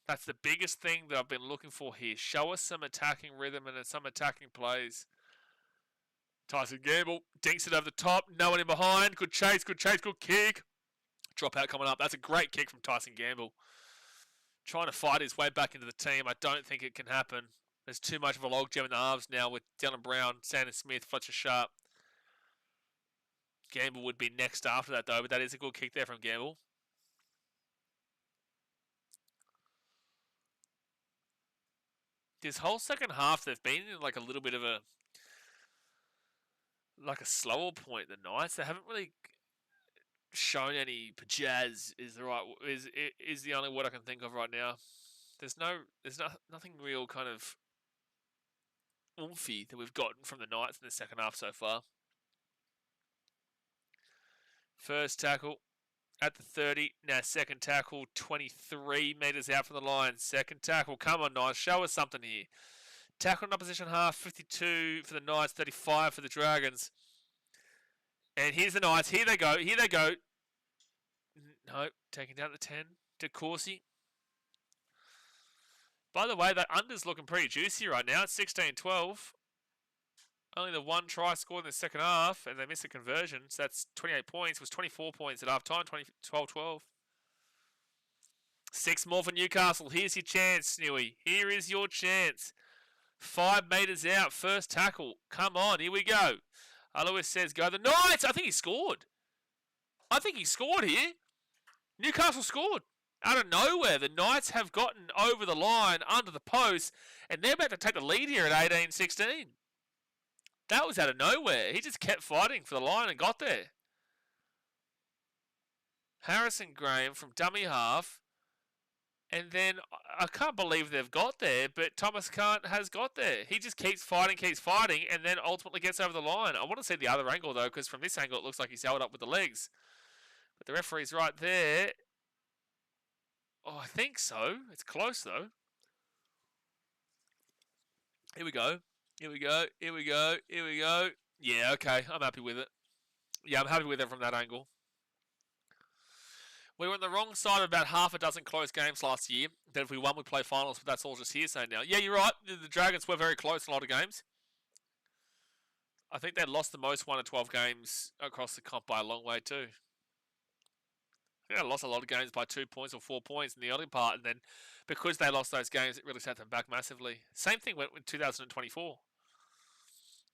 That's the biggest thing that I've been looking for here. Show us some attacking rhythm and some attacking plays. Tyson Gamble dinks it over the top. No one in behind. Good chase, good kick. Dropout coming up. That's a great kick from Tyson Gamble. Trying to fight his way back into the team. I don't think it can happen. There's too much of a logjam in the halves now with Dylan Brown, Sandon Smith, Fletcher Sharp. Gamble would be next after that though, but that is a good kick there from Gamble. This whole second half, they've been in like a little bit of a slower point than Knights. They haven't really shown any pajazz. Is the only word I can think of right now. There's nothing real kind of oomphy that we've gotten from the Knights in the second half so far. First tackle at the 30. Now second tackle, 23 metres out from the line. Second tackle. Come on, Knights. Show us something here. Tackle in opposition half, 52 for the Knights, 35 for the Dragons. And here's the Knights. Here they go. No, taking down the 10 to Corsi. By the way, that under's looking pretty juicy right now. It's 16-12. Only the one try scored in the second half, and they missed a conversion. So that's 28 points. It was 24 points at half time, 12-12. 6 more for Newcastle. Here's your chance, Snewy. Here is your chance. 5 metres out, first tackle. Come on, here we go. Lewis says, go the Knights. I think he scored. Here. Newcastle scored. Out of nowhere, the Knights have gotten over the line under the post, and they're about to take the lead here at 18-16. That was out of nowhere. He just kept fighting for the line and got there. Harrison Graham from dummy half. And then, I can't believe they've got there, but Thomas Kant has got there. He just keeps fighting, and then ultimately gets over the line. I want to see the other angle, though, because from this angle, it looks like he's held up with the legs. But the referee's right there. Oh, I think so. It's close, though. Here we go. Yeah, okay. I'm happy with it. Yeah, I'm happy with it from that angle. We were on the wrong side of about half a dozen close games last year. That if we won, we'd play finals, but that's all just hearsay now. Yeah, you're right. The Dragons were very close in a lot of games. I think they lost the most 1 of 12 games across the comp by a long way too. I think they lost a lot of games by 2 points or 4 points in the early part, and then because they lost those games, it really set them back massively. Same thing went with 2024.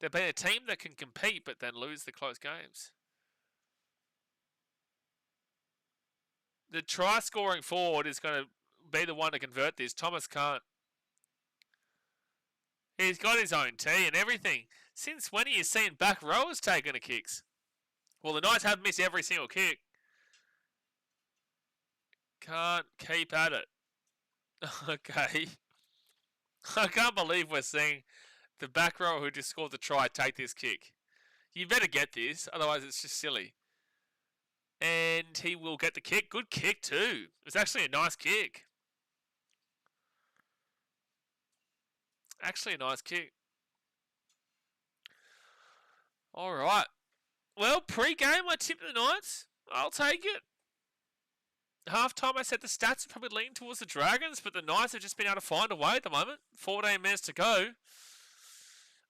They've been a team that can compete but then lose the close games. The try scoring forward is going to be the one to convert this. Thomas can't. He's got his own tee and everything. Since when are you seeing back rowers taking the kicks? Well, the Knights have missed every single kick. Can't keep at it. Okay. I can't believe we're seeing the back rower who just scored the try take this kick. You better get this, otherwise it's just silly. And he will get the kick. Good kick too. It was actually a nice kick. Actually a nice kick. Alright. Well, pre-game I tipped the Knights. I'll take it. Half-time I said the stats are probably leaning towards the Dragons, but the Knights have just been able to find a way at the moment. 14 minutes to go.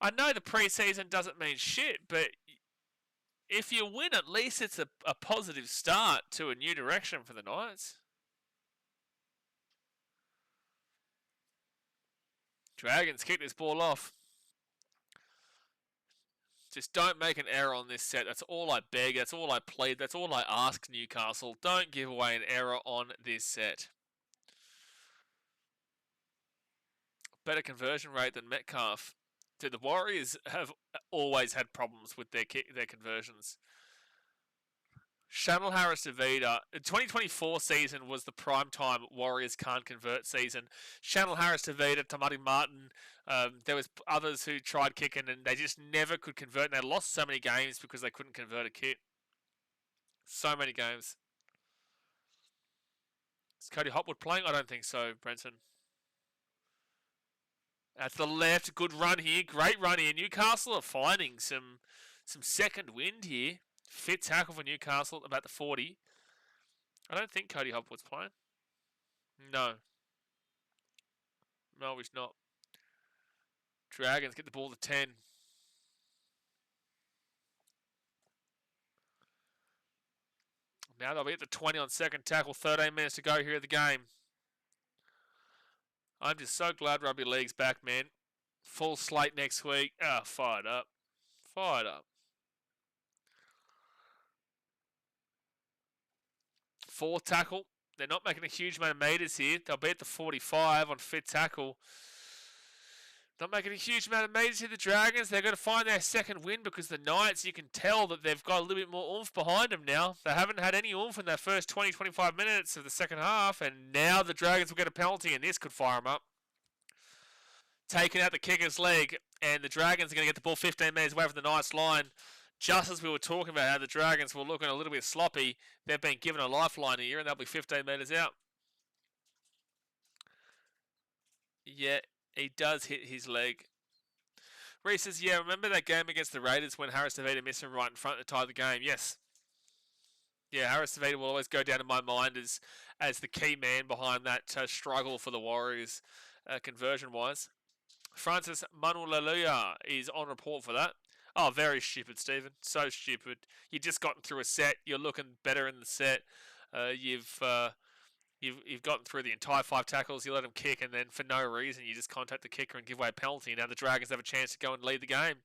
I know the preseason doesn't mean shit, but if you win, at least it's a positive start to a new direction for the Knights. Dragons kick this ball off. Just don't make an error on this set. That's all I beg. That's all I plead. That's all I ask, Newcastle. Don't give away an error on this set. Better conversion rate than Metcalf. Dude, the Warriors have always had problems with their conversions. Chanel Harris Davida. The 2024 season was the prime time Warriors can't convert season. Chanel Harris Davida, Tamati Martin. There was others who tried kicking and they just never could convert. And they lost so many games because they couldn't convert a kick. So many games. Is Cody Hopwood playing? I don't think so, Brenton. At the left, good run here. Great run here. Newcastle are finding some second wind here. Fit tackle for Newcastle about the 40. I don't think Cody Hopwood's playing. No. No, he's not. Dragons get the ball to 10. Now they'll be at the 20 on second tackle. 13 minutes to go here at the game. I'm just so glad rugby league's back, man. Full slate next week. Fired up. Fired up. Fourth tackle. They're not making a huge amount of meters here. They'll be at the 45 on fifth tackle. Not making a huge amount of meters here, the Dragons. They're going to find their second win because the Knights, you can tell that they've got a little bit more oomph behind them now. They haven't had any oomph in their first 20-25 minutes of the second half, and now the Dragons will get a penalty, and this could fire them up. Taking out the kicker's leg, and the Dragons are going to get the ball 15 metres away from the Knights line. Just as we were talking about how the Dragons were looking a little bit sloppy, they've been given a lifeline here, and they'll be 15 metres out. Yeah, he does hit his leg. Reese says, yeah, remember that game against the Raiders when Harris Davida missed him right in front to tie the game? Yes. Yeah, Harris Davida will always go down in my mind as the key man behind that struggle for the Warriors conversion-wise. Francis Manulaluya is on report for that. Oh, very stupid, Stephen. So stupid. You just gotten through a set. You're looking better in the set. You've gotten through the entire 5 tackles. You let him kick, and then for no reason, you just contact the kicker and give away a penalty. Now the Dragons have a chance to go and lead the game.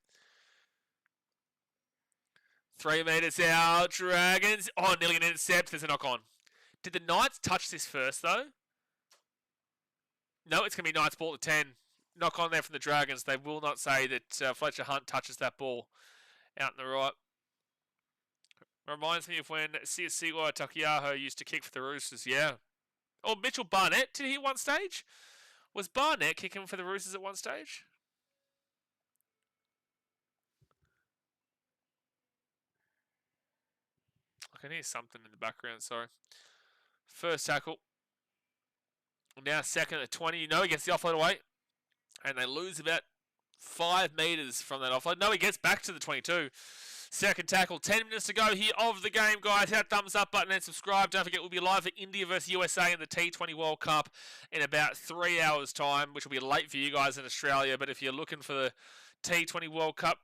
3 metres out. Dragons. Oh, nearly an intercept. There's a knock on. Did the Knights touch this first, though? No, it's going to be Knights ball to 10. Knock on there from the Dragons. They will not say that Fletcher Hunt touches that ball out in the right. Reminds me of when Siwa Takiyaho used to kick for the Roosters. Yeah. Or Mitchell Barnett. Did he at one stage? Was Barnett kicking for the Roosters at one stage? I can hear something in the background, sorry. First tackle. Now second at 20. You know he gets the offload away. And they lose about 5 metres from that offload. No, he gets back to the 22. Second tackle. 10 minutes to go here of the game, guys. Hit that thumbs up button and subscribe. Don't forget, we'll be live for India versus USA in the T20 World Cup in about 3 hours' time, which will be late for you guys in Australia. But if you're looking for the T20 World Cup,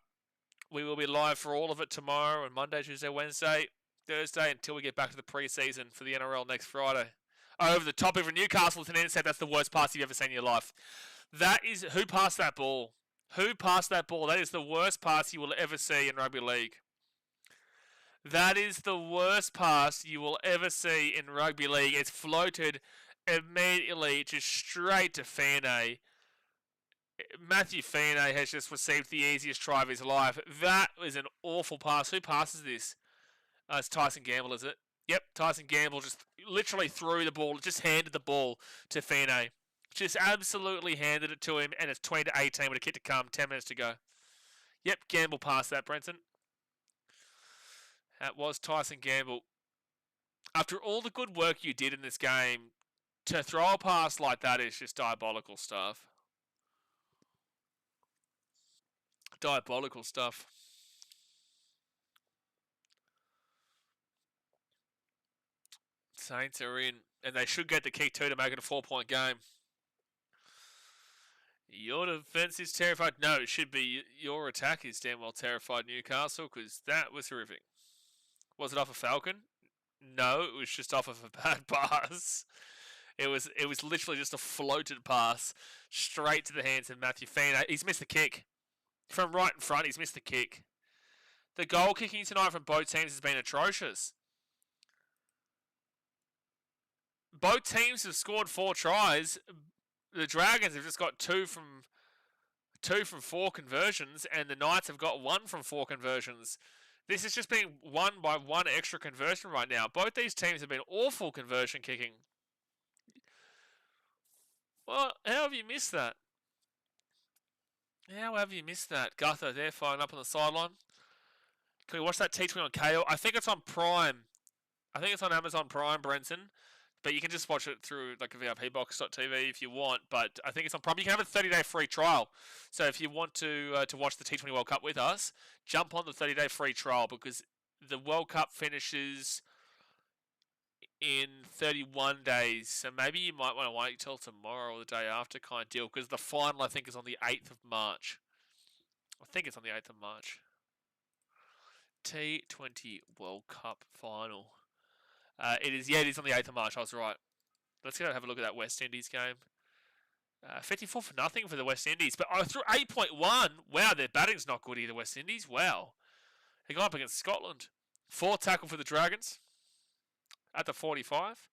we will be live for all of it tomorrow and Monday, Tuesday, Wednesday, Thursday, until we get back to the preseason for the NRL next Friday. Over the top of Newcastle with an intercept. That's the worst pass you've ever seen in your life. That is, who passed that ball? Who passed that ball? That is the worst pass you will ever see in rugby league. That is the worst pass you will ever see in rugby league. It's floated immediately just straight to Feeney. Matthew Feeney has just received the easiest try of his life. That is an awful pass. Who passes this? It's Tyson Gamble, is it? Yep, Tyson Gamble just literally threw the ball, just handed the ball to Feeney. Just absolutely handed it to him, and it's 20-18 with a kick to come, 10 minutes to go. Yep, Gamble passed that, Brenton. That was Tyson Gamble. After all the good work you did in this game, to throw a pass like that is just diabolical stuff. Diabolical stuff. Saints are in, and they should get the kick too to make it a 4-point game. Your defense is terrified. No, it should be your attack is damn well terrified, Newcastle, because that was horrific. Was it off a Falcon? No, it was just off of a bad pass. It was literally just a floated pass straight to the hands of Matthew Feeney. He's missed the kick. From right in front, he's missed the kick. The goal kicking tonight from both teams has been atrocious. Both teams have scored 4 tries. The Dragons have just got 2 from 4 conversions, and the Knights have got 1 from 4 conversions. This is just being won by 1 extra conversion right now. Both these teams have been awful conversion kicking. Well, how have you missed that? How have you missed that? Gutho there firing up on the sideline. Can we watch that T20 on KO? I think it's on Prime. I think it's on Amazon Prime, Brenton. But you can just watch it through like a VIPbox.tv if you want. But I think it's on Prime. You can have a 30-day free trial. So if you want to watch the T20 World Cup with us, jump on the 30-day free trial because the World Cup finishes in 31 days. So maybe you might want to wait till tomorrow or the day after kind of deal because the final, I think, is on the 8th of March. I think it's on the 8th of March. T20 World Cup final. It is on the 8th of March. I was right. Let's go have a look at that West Indies game. 54 for nothing for the West Indies. But through 8.1. Wow, their batting's not good either, West Indies. Wow. They got up against Scotland. 4 tackle for the Dragons at the 45.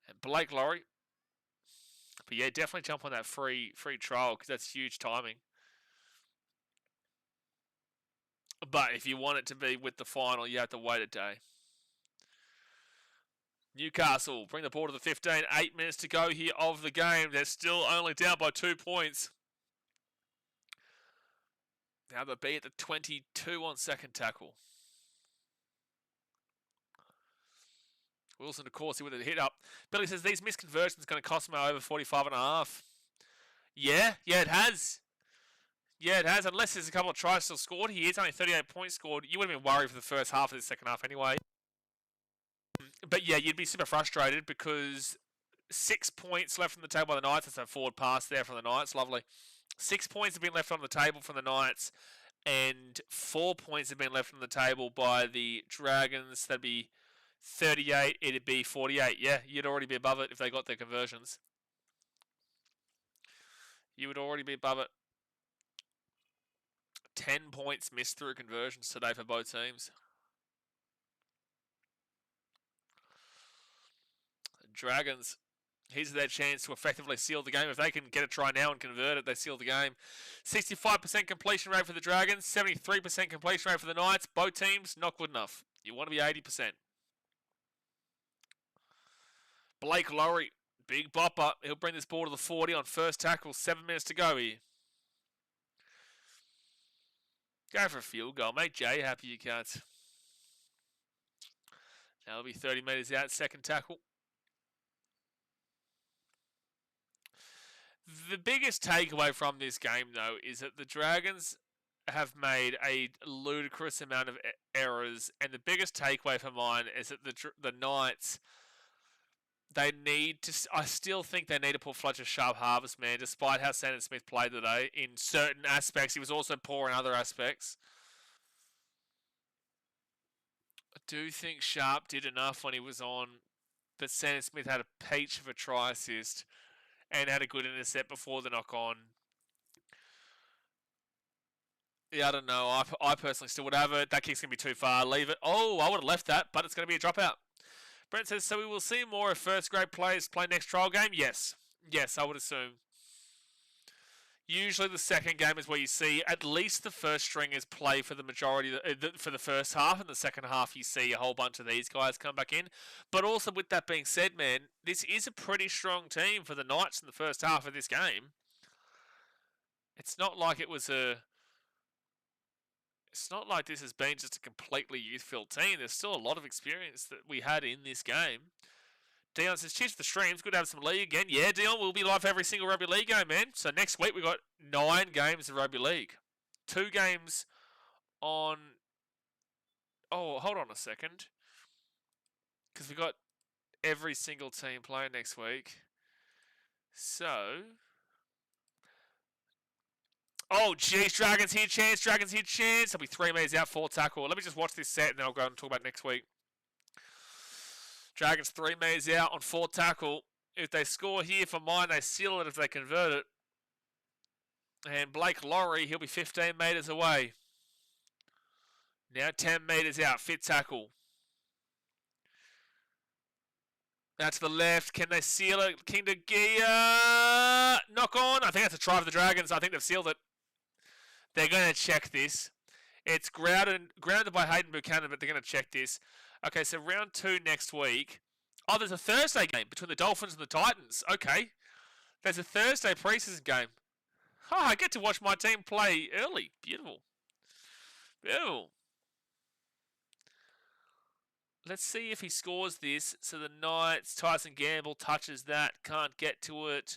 And Blake Laurie. But yeah, definitely jump on that free trial because that's huge timing. But if you want it to be with the final, you have to wait a day. Newcastle bring the ball to the 15. 8 minutes to go here of the game. They're still only down by 2 points. Now they'll be at the 22 on second tackle. Wilson, of course, he with a hit up. Billy says these missed conversions are going to cost him over 45.5. Yeah, it has. Yeah, it has. Unless there's a couple of tries still scored. He is only 38 points scored. You would have been worried for the first half of the second half anyway. But yeah, you'd be super frustrated because 6 points left on the table by the Knights. That's a forward pass there from the Knights. Lovely. 6 points have been left on the table from the Knights. And 4 points have been left on the table by the Dragons. That'd be 38. It'd be 48. Yeah, you'd already be above it if they got their conversions. You would already be above it. 10 points missed through conversions today for both teams. Dragons, here's their chance to effectively seal the game. If they can get a try now and convert it, they seal the game. 65% completion rate for the Dragons, 73% completion rate for the Knights. Both teams, not good enough. You want to be 80%. Blake Laurie, big bopper. He'll bring this ball to the 40 on first tackle. 7 minutes to go here. Go for a field goal. Make Jay happy, you can't. That'll be 30 metres out, second tackle. The biggest takeaway from this game, though, is that the Dragons have made a ludicrous amount of errors, and the biggest takeaway for mine is that the Knights, they need to. I still think they need to put Fletcher Sharp Harvest, man. Despite how Sandon Smith played today, in certain aspects, he was also poor in other aspects. I do think Sharp did enough when he was on, but Sandon Smith had a peach of a try assist. And had a good intercept before the knock-on. Yeah, I don't know. I personally still would have it. That kick's going to be too far. Leave it. Oh, I would have left that, but it's going to be a dropout. Brent says, so we will see more of first grade players play next trial game? Yes. Yes, I would assume. Usually the second game is where you see at least the first stringers play for the majority, for the first half, and the second half you see a whole bunch of these guys come back in. But also with that being said, man, this is a pretty strong team for the Knights in the first half of this game. It's not like it was a... It's not like this has been just a completely youth-filled team. There's still a lot of experience that we had in this game. Dion says, cheers for the streams. Good to have some league again. Yeah, Dion, we'll be live for every single rugby league game, man. So next week we've got 9 games of rugby league. 2 games on... Oh, hold on a second. Because we've got every single team playing next week. So... Oh, jeez, Dragons here, chance. Dragons here, chance. There'll be 3 metres out, 4 tackle. Let me just watch this set and then I'll go and talk about next week. Dragons 3 metres out on 4 tackle. If they score here for mine, they seal it if they convert it. And Blake Laurie, he'll be 15 metres away. Now 10 metres out, fit tackle. Now to the left, can they seal it? King de Gia, knock on. I think that's a try for the Dragons. I think they've sealed it. They're going to check this. It's grounded by Hayden Buchanan, but they're going to check this. Okay, so round 2 next week. Oh, there's a Thursday game between the Dolphins and the Titans. Okay. There's a Thursday preseason game. Oh, I get to watch my team play early. Beautiful. Beautiful. Let's see if he scores this. So the Knights, Tyson Gamble touches that. Can't get to it.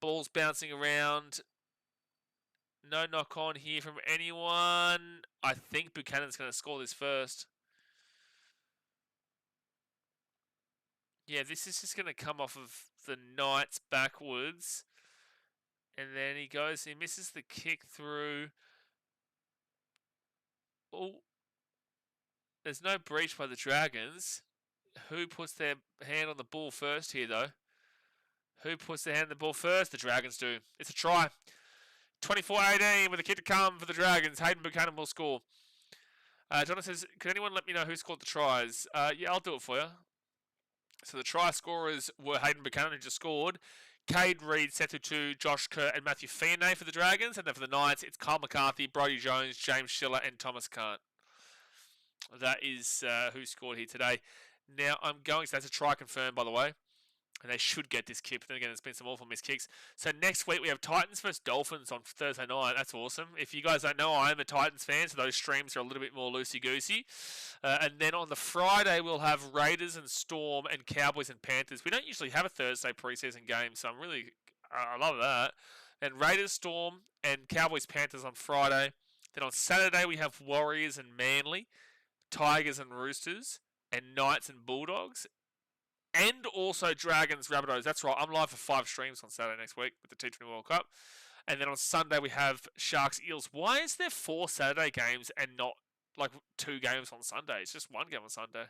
Ball's bouncing around. No knock on here from anyone. I think Buchanan's going to score this first. Yeah, this is just going to come off of the Knights backwards. And then he misses the kick through. Oh, there's no breach by the Dragons. Who puts their hand on the ball first here, though? Who puts their hand on the ball first? The Dragons do. It's a try. 24-18 with a kick to come for the Dragons. Hayden Buchanan will score. Jonathan says, could anyone let me know who scored the tries? Yeah, I'll do it for you. So the try scorers were Hayden Buchanan, who just scored. Cade Reid, Setu Tu, Josh Kerr, and Matthew Fionney for the Dragons. And then for the Knights, it's Kyle McCarthy, Brodie Jones, James Schiller, and Thomas Kant. That is who scored here today. Now, so that's a try confirmed, by the way. And they should get this kick. But then again, there's been some awful missed kicks. So next week, we have Titans versus Dolphins on Thursday night. That's awesome. If you guys don't know, I am a Titans fan, so those streams are a little bit more loosey-goosey. And then on the Friday, we'll have Raiders and Storm and Cowboys and Panthers. We don't usually have a Thursday preseason game, so I love that. And Raiders, Storm, and Cowboys, Panthers on Friday. Then on Saturday, we have Warriors and Manly, Tigers and Roosters, and Knights and Bulldogs. And also Dragons, Rabbitohs. That's right. I'm live for 5 streams on Saturday next week with the T20 World Cup. And then on Sunday we have Sharks, Eels. Why is there 4 Saturday games and not like 2 games on Sunday? It's just 1 game on Sunday.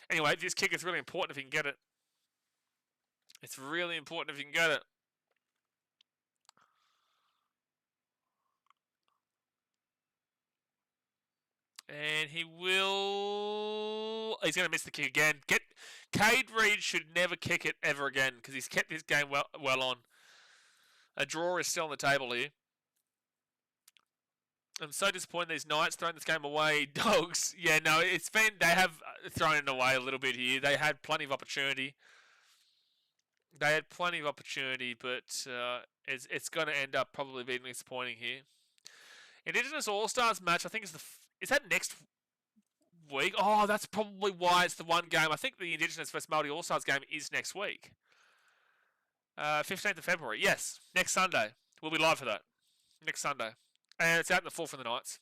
Anyway, this kick is really important if you can get it. It's really important if you can get it. And he will... He's going to miss the kick again. Cade Reid should never kick it ever again because he's kept his game well on. A draw is still on the table here. I'm so disappointed these Knights throwing this game away. Dogs. Yeah, no, they have thrown it away a little bit here. They had plenty of opportunity. But it's going to end up probably being disappointing here. Indigenous All-Stars match, I think is that next week? Oh, that's probably why it's the one game. I think the Indigenous vs Māori All-Stars game is next week. 15th of February. Yes, next Sunday. We'll be live for that. Next Sunday. And it's out in the fall for the Knights.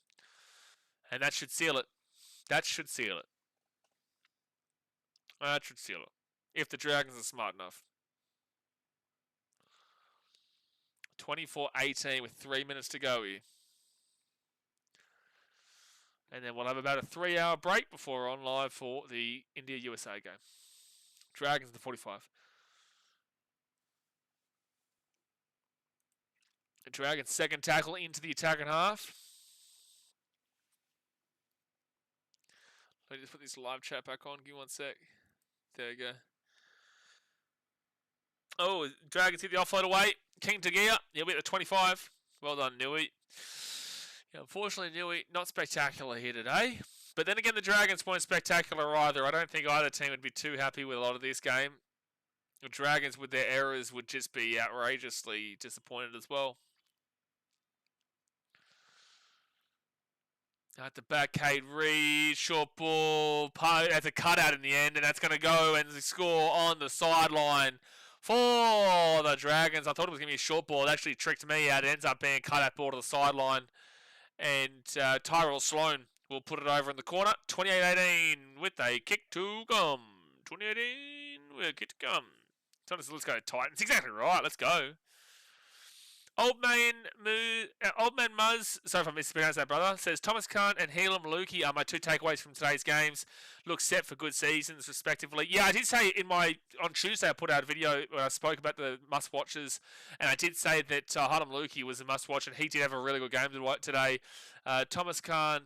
And that should seal it. If the Dragons are smart enough. 24-18 with 3 minutes to go here. And then we'll have about a 3-hour break before we're on live for the India-USA game. Dragons to 45. The Dragons second tackle into the attacking half. Let me just put this live chat back on. Give me one sec. There we go. Oh, Dragons hit the offload away. King to gear. He'll be at the 25. Well done, Nui. Yeah, unfortunately, Nui, not spectacular here today. But then again, the Dragons weren't spectacular either. I don't think either team would be too happy with a lot of this game. The Dragons, with their errors, would just be outrageously disappointed as well. At the back, Cade Reed, short ball, that's a cutout in the end, and that's going to go and score on the sideline for the Dragons. I thought it was going to be a short ball. It actually tricked me out. It ends up being a cutout ball to the sideline, and Tyrell Sloan will put it over in the corner. 28-18 with a kick to come. 2018 with a kick to come. Let's go Titans. Exactly right. Let's go. Old Man Muzz, sorry if I mispronounced that, brother, says Thomas Khan and Helam Lukey are my two takeaways from today's games. Look set for good seasons, respectively. Yeah, I did say on Tuesday I put out a video where I spoke about the must-watches, and I did say that Helam Lukey was a must-watch, and he did have a really good game today. Thomas Khan,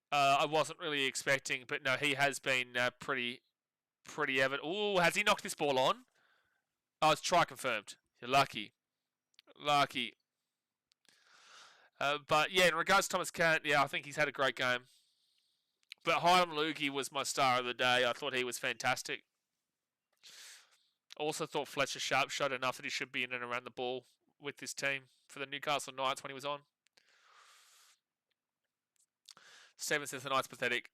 I wasn't really expecting, but no, he has been pretty evident. Ooh, has he knocked this ball on? Oh, it's try confirmed. You're lucky. But yeah, in regards to Thomas Kant, yeah, I think he's had a great game. But Hyam Lukey was my star of the day. I thought he was fantastic. Also thought Fletcher Sharp showed enough that he should be in and around the ball with this team for the Newcastle Knights when he was on. Steven says the Knights pathetic.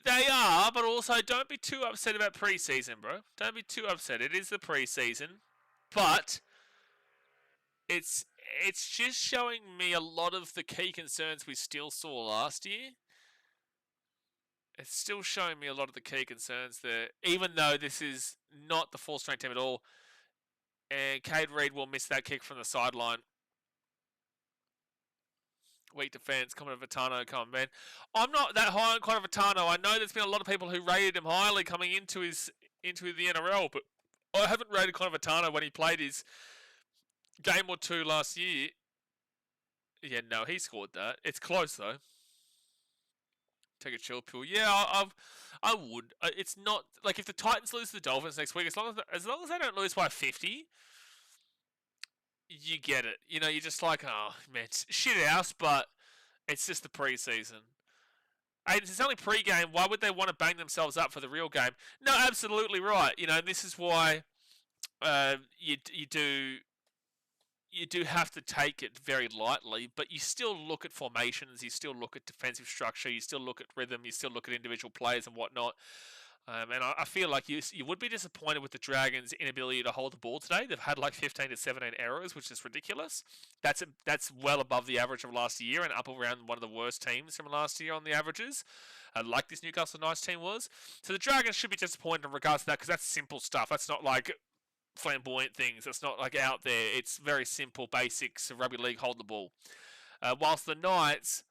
They are, but also don't be too upset about preseason, bro. Don't be too upset. It is the preseason, but it's just showing me a lot of the key concerns we still saw last year. It's still showing me a lot of the key concerns there, even though this is not the full-strength team at all. And Cade Reed will miss that kick from the sideline. Weak defence, Connor Vitano, come on, man. I'm not that high on Connor Vitano. I know there's been a lot of people who rated him highly coming into the NRL, but I haven't rated Connor Vitano when he played his game or two last year. Yeah, no, he scored that. It's close, though. Take a chill pill. Yeah, I would. It's not like if the Titans lose to the Dolphins next week, as long as they don't lose by 50, you get it. You know, you're just like, oh man, it's shit house, but it's just the preseason. And it's only pre-game. Why would they want to bang themselves up for the real game? No, absolutely right. You know, this is why you do have to take it very lightly, but you still look at formations, you still look at defensive structure, you still look at rhythm, you still look at individual players and whatnot. And I feel like you would be disappointed with the Dragons' inability to hold the ball today. They've had like 15 to 17 errors, which is ridiculous. That's well above the average of last year and up around one of the worst teams from last year on the averages, like this Newcastle Knights team was. So the Dragons should be disappointed in regards to that because that's simple stuff. That's not like flamboyant things. It's not like out there. It's very simple basics of rugby league, hold the ball. Whilst the Knights,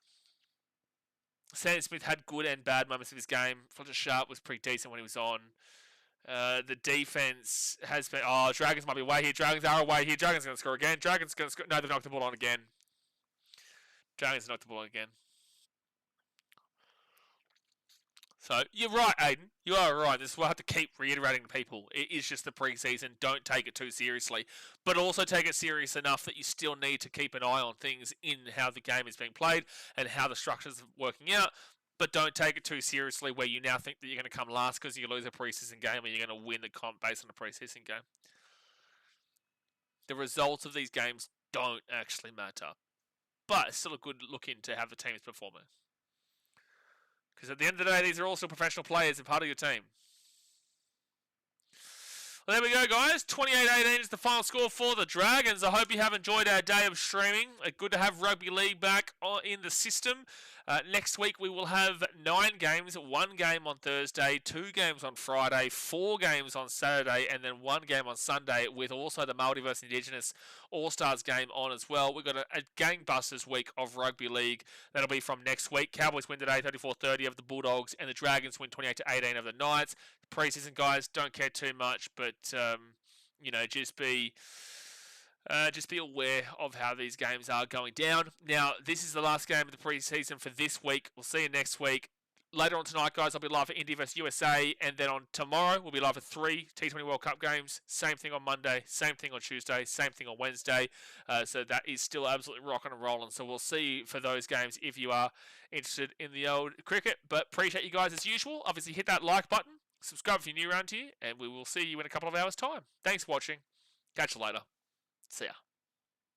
Sam Smith had good and bad moments of his game. Fletcher Sharp was pretty decent when he was on. The defense has been, Dragons might be away here. Dragons are away here. Dragons are going to score again. Dragons going to score. No, they've knocked the ball on again. Dragons knocked the ball on again. So, you're right, Aiden. You are right. This is what I have to keep reiterating to people. It is just the preseason. Don't take it too seriously. But also take it serious enough that you still need to keep an eye on things in how the game is being played and how the structures are working out. But don't take it too seriously where you now think that you're going to come last because you lose a preseason game and you're going to win the comp based on a preseason game. The results of these games don't actually matter. But it's still a good look in to have the teams performing. Because at the end of the day, these are also professional players and part of your team. Well, there we go, guys. 28-18 is the final score for the Dragons. I hope you have enjoyed our day of streaming. Good to have Rugby League back in the system. Next week, we will have 9 games. 1 game on Thursday, 2 games on Friday, 4 games on Saturday, and then 1 game on Sunday with also the Māori vs Indigenous All-Stars game on as well. We've got a gangbusters week of Rugby League. That'll be from next week. Cowboys win today, 34-30 of the Bulldogs, and the Dragons win 28-18 of the Knights. Preseason, guys, don't care too much, but, just be aware of how these games are going down. Now, this is the last game of the preseason for this week. We'll see you next week. later on tonight, guys, I'll be live for India vs USA, and then on tomorrow we'll be live for 3 T20 World Cup games. Same thing on Monday, same thing on Tuesday, same thing on Wednesday. So that is still absolutely rocking and rolling. So we'll see you for those games if you are interested in the old cricket. But appreciate you guys as usual. Obviously, hit that like button, subscribe if you're new around here, and we will see you in a couple of hours' time. Thanks for watching. Catch you later. See ya.